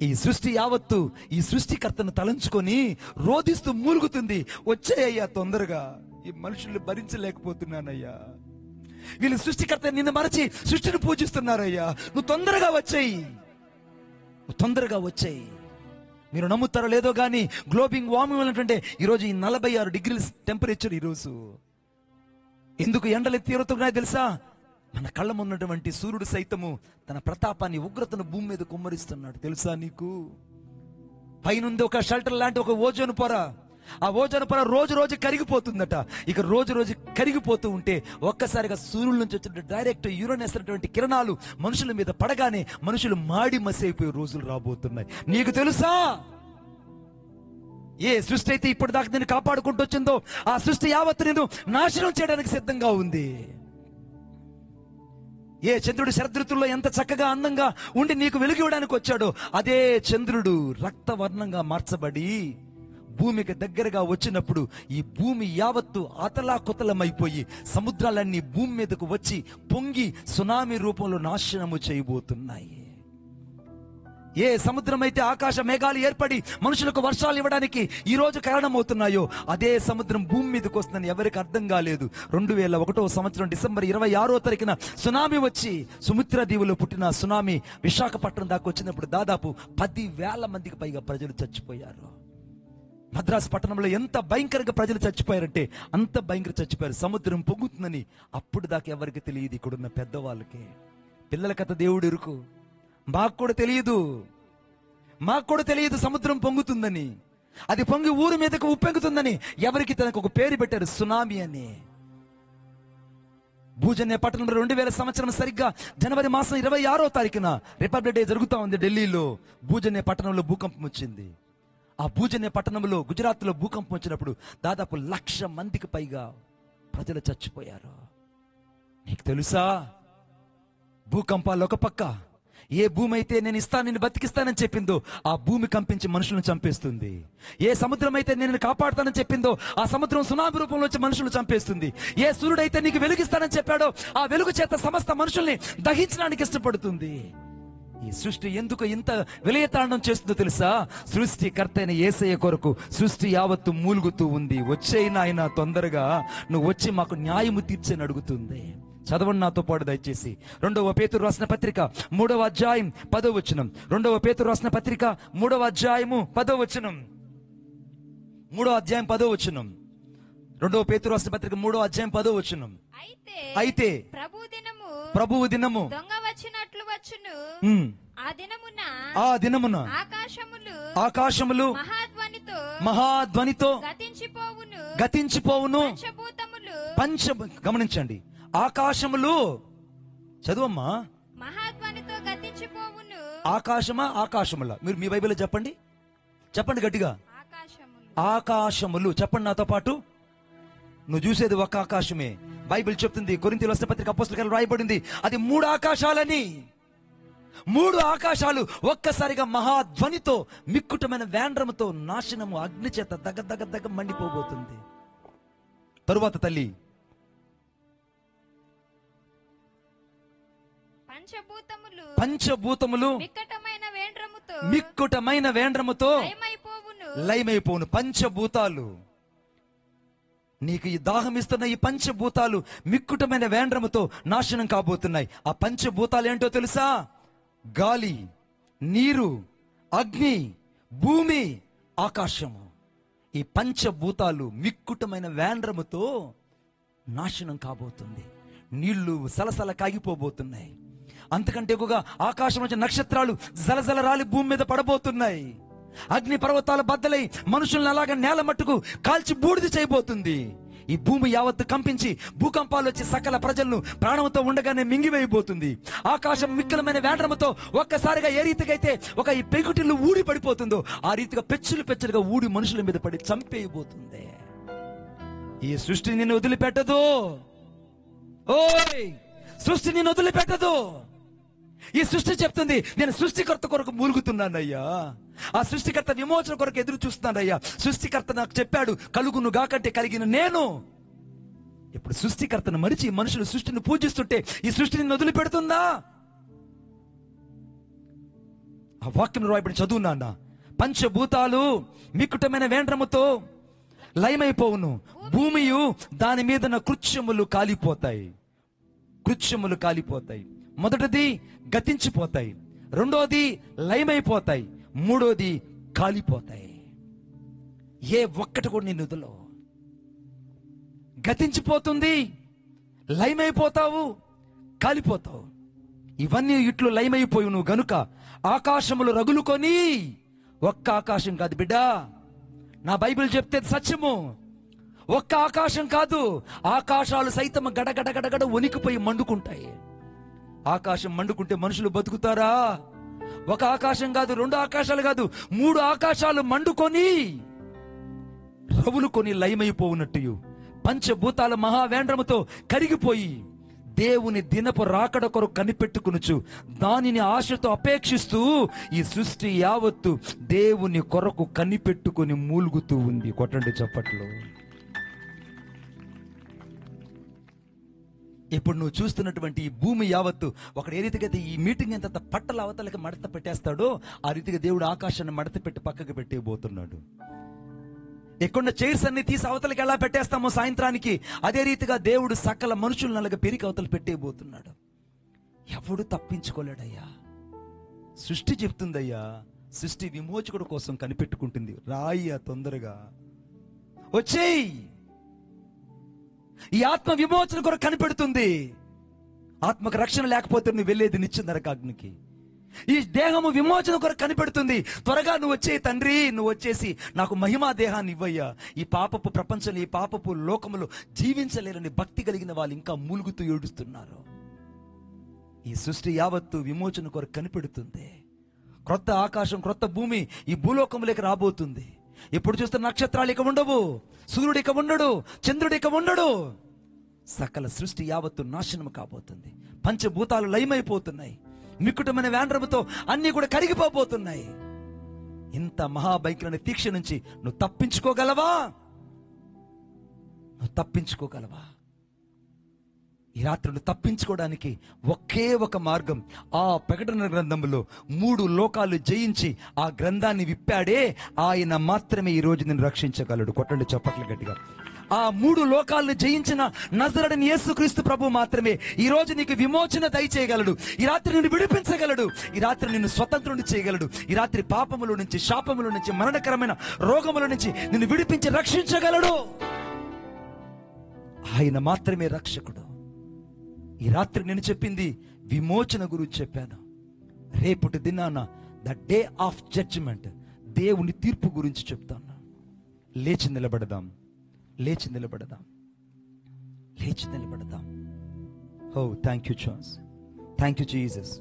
ఈ సృష్టి యావత్తు ఈ సృష్టికర్తను తలంచుకొని రోధిస్తూ మూలుగుతుంది. వచ్చేయ్యా తొందరగా, ఈ మనుషుల్ని భరించలేకపోతున్నానయ్యా, వీళ్ళు సృష్టికర్త నిన్ను మరచి సృష్టిని పూజిస్తున్నారయ్యా, నువ్వు తొందరగా వచ్చేయి, నువ్వు తొందరగా వచ్చేయి. మీరు నమ్ముతారో లేదో గానీ గ్లోబల్ వార్మింగ్ అంటే ఈరోజు ఈ 46 డిగ్రీల టెంపరేచర్. ఈరోజు ఎందుకు ఎండలు తీరుతున్నాయో తెలుసా? మన కళ్ళ ఉన్నటువంటి సూర్యుడు సైతము తన ప్రతాపాన్ని, ఉగ్రతను భూమి మీద కుమ్మరిస్తున్నాడు. తెలుసా నీకు? పైనుంది ఒక షెల్టర్ లాంటి ఒక ఓజోన్ పొర. ఆ ఓజోన్ పొర రోజు రోజు కరిగిపోతుందట. ఇక రోజు రోజు కరిగిపోతూ ఉంటే ఒక్కసారిగా సూర్యుల నుంచి వచ్చిన డైరెక్ట్ యురేనేసినటువంటి కిరణాలు మనుషుల మీద పడగానే మనుషులు మాడి మసైపోయే రోజులు రాబోతున్నాయి. నీకు తెలుసా? ఏ సృష్టి అయితే ఇప్పటిదాకా నేను కాపాడుకుంటూ వచ్చిందో ఆ సృష్టి యావత్తు నేను నాశనం చేయడానికి సిద్ధంగా ఉంది. ఏ చంద్రుడు శరదృతుల్లో ఎంత చక్కగా అందంగా ఉండి నీకు వెలుగు ఇవ్వడానికి వచ్చాడో, అదే చంద్రుడు రక్తవర్ణంగా మార్చబడి భూమికి దగ్గరగా వచ్చినప్పుడు ఈ భూమి యావత్తు అతలాకుతలమైపోయి సముద్రాలన్నీ భూమి మీదకు వచ్చి పొంగి సునామీ రూపంలో నాశనము చేయబోతున్నాయి. ఏ సముద్రం అయితే ఆకాశ మేఘాలు ఏర్పడి మనుషులకు వర్షాలు ఇవ్వడానికి ఈ రోజు కారణమవుతున్నాయో, అదే సముద్రం భూమి మీదకి వస్తుందని ఎవరికి అర్థం కాలేదు. 2001వ సంవత్సరం డిసెంబర్ 26వ తారీఖున సునామీ వచ్చి సముద్ర దీవులో పుట్టిన సునామీ విశాఖపట్నం దాకా వచ్చినప్పుడు దాదాపు 10,000 మందికి పైగా ప్రజలు చచ్చిపోయారు. మద్రాసు పట్టణంలో ఎంత భయంకరంగా ప్రజలు చచ్చిపోయారంటే అంత భయంకర చచ్చిపోయారు. సముద్రం పొంగుతుందని అప్పుడు దాకా ఎవరికి తెలియదు. ఇక్కడున్న పెద్దవాళ్ళకి, పిల్లల కథ దేవుడు ఇరుకు. మాకు కూడా తెలియదు సముద్రం పొంగుతుందని. అది పొంగి ఊరి మీదకు ఉప్పెంగుతుందని ఎవరికి తనకు ఒక పేరు పెట్టారు, సునామీ అని. భూజన్య పట్టణంలో 2000 సంవత్సరం సరిగ్గా జనవరి మాసం 26వ తారీఖున రిపబ్లిక్ డే జరుగుతా ఉంది ఢిల్లీలో. భూజన్య పట్టణంలో భూకంపం వచ్చింది. ఆ భూజన్య పట్టణంలో గుజరాత్ లో భూకంపం వచ్చినప్పుడు దాదాపు 1,00,000 మందికి పైగా ప్రజలు చచ్చిపోయారు. నీకు తెలుసా? భూకంపాలు ఒక పక్క, ఏ భూమి అయితే నేను నిన్ను బతికిస్తానని చెప్పిందో ఆ భూమి కంపించి మనుషులను చంపేస్తుంది. ఏ సముద్రం అయితే నేను కాపాడుతానని చెప్పిందో ఆ సముద్రం సునామీ రూపంలో వచ్చి మనుషులను చంపేస్తుంది. ఏ సూర్యుడు అయితే నీకు వెలుగిస్తానని చెప్పాడో ఆ వెలుగు చేత సమస్త మనుషుల్ని దహించడానికి ఇష్టపడుతుంది. ఈ సృష్టి ఎందుకు ఇంత విలయతాండం చేస్తుందో తెలుసా? సృష్టికర్త అయిన యేసయ్య కొరకు సృష్టి యావత్తు మూలుగుతూ ఉంది. వచ్చేయి నాయన తొందరగా, నువ్వు వచ్చి మాకు న్యాయము తీర్చని అడుగుతుంది. చదవండి నాతో పాటు దయచేసి. 2వ పేతురు రాసిన పత్రిక 3వ అధ్యాయం 10వ వచనం. 2వ పేతురు రాసిన పత్రిక 3వ అధ్యాయము 10వ వచనం. 3వ అధ్యాయం 10వ వచనం. 2వ పేతురు రాసిన పత్రిక 3వ అధ్యాయం 10వ వచనం. అయితే ప్రభువు దినము దొంగ వచ్చినట్లు వచ్చును. ఆ దినమున ఆకాశములు మహాధ్వనితో గతించిపోవును. గమనించండి, ఆకాశములు, చదువమ్మా, మహాధ్వనితో గతించిపోవును. ఆకాశముల, మీరు మీ బైబిల్లో చెప్పండి గట్టిగా. ఆకాశములు చెప్పండి నాతో పాటు. నువ్వు చూసేది ఒక ఆకాశమే. బైబిల్ చెప్తుంది, కొరింథీయుల రాసిన పత్రిక అపోస్తలులకు రాయబడింది, అది 3 ఆకాశాలని. 3 ఆకాశాలు ఒక్కసారిగా మహాధ్వనితో, మిక్కుటమైన వేండ్రముతో, నాశనము అగ్ని చేత దగ్గ మండిపోబోతుంది. తరువాత తల్లి పంచభూతములు మిక్కుటమైన వేండ్రముతో లయమైపోవును. పంచభూతాలు, నీకు ఈ దాహం ఇస్తున్న ఈ పంచభూతాలు మిక్కుటమైన వేండ్రముతో నాశనం కాబోతున్నాయి. ఆ పంచభూతాలు ఏంటో తెలుసా? గాలి, నీరు, అగ్ని, భూమి, ఆకాశము. ఈ పంచభూతాలు మిక్కుటమైన వేండ్రముతో నాశనం కాబోతుంది. నీళ్లు సలసల కాగిపోబోతున్నాయి. అంతకంటే ఎక్కువగా ఆకాశం నుంచి నక్షత్రాలు జలజల రాలి భూమి మీద పడబోతున్నాయి. అగ్ని పర్వతాల బద్దలై మనుషుల్ని అలాగా నేల మట్టుకు కాల్చి బూడిద చేయబోతుంది. ఈ భూమి యావత్తు కంపించి భూకంపాలు వచ్చి సకల ప్రజలను ప్రాణంతో ఉండగానే మింగివేయబోతుంది. ఆకాశం మిక్కలమైన వేండ్రముతో ఒక్కసారిగా ఏ రీతిగా అయితే ఒక ఈ పెంకుటిల్లు ఊడి పడిపోతుందో ఆ రీతిగా పెచ్చులుగా ఊడి మనుషుల మీద పడి చంపేయబోతుంది. ఈ సృష్టి నిన్ను వదిలిపెట్టదు. ఓయ్, సృష్టి నిన్ను వదిలిపెట్టదు. ఈ సృష్టి చెప్తుంది, నేను సృష్టికర్త కొరకు మూలుగుతున్నానయ్యా, ఆ సృష్టికర్త విమోచన కొరకు ఎదురు చూస్తున్నానయ్యా. సృష్టికర్త నాకు చెప్పాడు, కలుగును గాకంటే కలిగిన నేను. ఇప్పుడు సృష్టికర్తను మరిచి మనుషులు సృష్టిని పూజిస్తుంటే ఈ సృష్టి నిన్ను వదిలిపెడుతుందా? ఆ వాక్యం రాయబడి చదువునా, పంచభూతాలు మిక్కుటమైన వేండ్రముతో లయమైపోవును, భూమియు దాని మీద కృత్యములు కాలిపోతాయి. కృత్యములు కాలిపోతాయి. మొదటిది గతించిపోతాయి, రెండోది లయమైపోతాయి, మూడోది కాలిపోతాయి. ఏ ఒక్కటి కూడా నేను వదలో. గతించిపోతుంది, లయమైపోతావు, కాలిపోతావు. ఇవన్నీ ఇట్లు లయమైపోయి నువ్వు గనుక ఆకాశములు రగులుకొని, ఒక్క ఆకాశం కాదు బిడ్డా, నా బైబిల్ చెప్తే సత్యము. ఒక్క ఆకాశం కాదు, ఆకాశాలు సైతం గడగడగడగడ వణికిపోయి మండుకుంటాయి. ఆకాశం మండుకుంటే మనుషులు బతుకుతారా? ఒక ఆకాశం కాదు, రెండు ఆకాశాలు కాదు, మూడు ఆకాశాలు మండుకొని రవులుకొని లయమైపోవునట్టు పంచభూతాల మహావేంద్రముతో కరిగిపోయి దేవుని దినపు రాకడ కొరకు కనిపెట్టుకునుచు దానిని ఆశతో అపేక్షిస్తూ ఈ సృష్టి యావత్తు దేవుని కొరకు కనిపెట్టుకుని మూలుగుతూ ఉంది. కొట్టండి చప్పట్లు. ఇప్పుడు నువ్వు చూస్తున్నటువంటి ఈ భూమి యావత్తు ఒకడు ఏ రీతికైతే ఈ మీటింగ్ ఎంత పట్టల అవతలకి మడత పెట్టేస్తాడో ఆ రీతిగా దేవుడు ఆకాశాన్ని మడత పెట్టి పక్కకు పెట్టేయబోతున్నాడు. ఎక్కడ చైర్స్ అన్ని తీసి అవతలకి ఎలా పెట్టేస్తామో సాయంత్రానికి, అదే రీతిగా దేవుడు సకల మనుషులు నలుగా పెరిగి అవతలు పెట్టేయబోతున్నాడు. ఎవడు తప్పించుకోలేడయ్యా. సృష్టి చెప్తుందయ్యా, సృష్టి విమోచకుడు కోసం కనిపెట్టుకుంటుంది. రాయ్యా తొందరగా వచ్చేయి. ఈ ఆత్మ విమోచన కొరకు కనిపెడుతుంది. ఆత్మకు రక్షణ లేకపోతే నువ్వు వెళ్ళేది నిత్య నరకాగ్నికి. ఈ దేహము విమోచన కొరకు కనిపెడుతుంది. త్వరగా నువ్వు వచ్చే తండ్రి, నువ్వు వచ్చేసి నాకు మహిమా దేహాన్ని ఇవ్వయ్యా. ఈ పాపపు ప్రపంచంలో, ఈ పాపపు లోకములో జీవించలేరని భక్తి కలిగిన వాళ్ళు ఇంకా మూలుగుతూ ఏడుస్తున్నారు. ఈ సృష్టి యావత్తు విమోచన కొరకు కనిపెడుతుంది. క్రొత్త ఆకాశం, క్రొత్త భూమి ఈ భూలోకంలోకి రాబోతుంది. ఇప్పుడు చూస్తున్న నక్షత్రాలు ఇక ఉండవు, సూర్యుడు ఇక ఉండడు, చంద్రుడు ఇక ఉండడు. సకల సృష్టి యావత్తు నాశనం కాబోతుంది. పంచభూతాలు లయమైపోతున్నాయి. మిక్కుటమైన వేండ్రముతో అన్ని కూడా కరిగిపోబోతున్నాయి. ఇంత మహాభయంకరమైన దీక్ష నుంచి నువ్వు తప్పించుకోగలవా? నువ్వు తప్పించుకోగలవా? ఈ రాత్రి నువ్వు తప్పించుకోవడానికి ఒకే ఒక మార్గం. ఆ ప్రకటన గ్రంథంలో 3 లోకాలు జయించి ఆ గ్రంథాన్ని విప్పాడే ఆయన మాత్రమే ఈ రోజు నిన్ను రక్షించగలడు. కొట్టండి చప్పట్లు గట్టిగా. ఆ 3 లోకాలను జయించిన నజరేయుడైన యేసుక్రీస్తు ప్రభు మాత్రమే ఈ రోజు నీకు విమోచన దయచేయగలడు. ఈ రాత్రి నిన్ను విడిపించగలడు. ఈ రాత్రి నిన్ను స్వతంత్రుని చేయగలడు. ఈ రాత్రి పాపముల నుంచి, శాపముల నుంచి, మరణకరమైన రోగముల నుంచి నిన్ను విడిపించి రక్షించగలడు. ఆయన మాత్రమే రక్షకుడు. ఈ రాత్రి నేను చెప్పింది విమోచన గురించి చెప్పాను. రేపటి దినాన ద డే ఆఫ్ జడ్జిమెంట్, దేవుని తీర్పు గురించి చెప్తాను. లేచి నిలబడదాం, లేచి నిలబడదాం, లేచి నిలబడదాం. ఓ థ్యాంక్ యూ జాన్స్, థ్యాంక్ యూ జీసస్.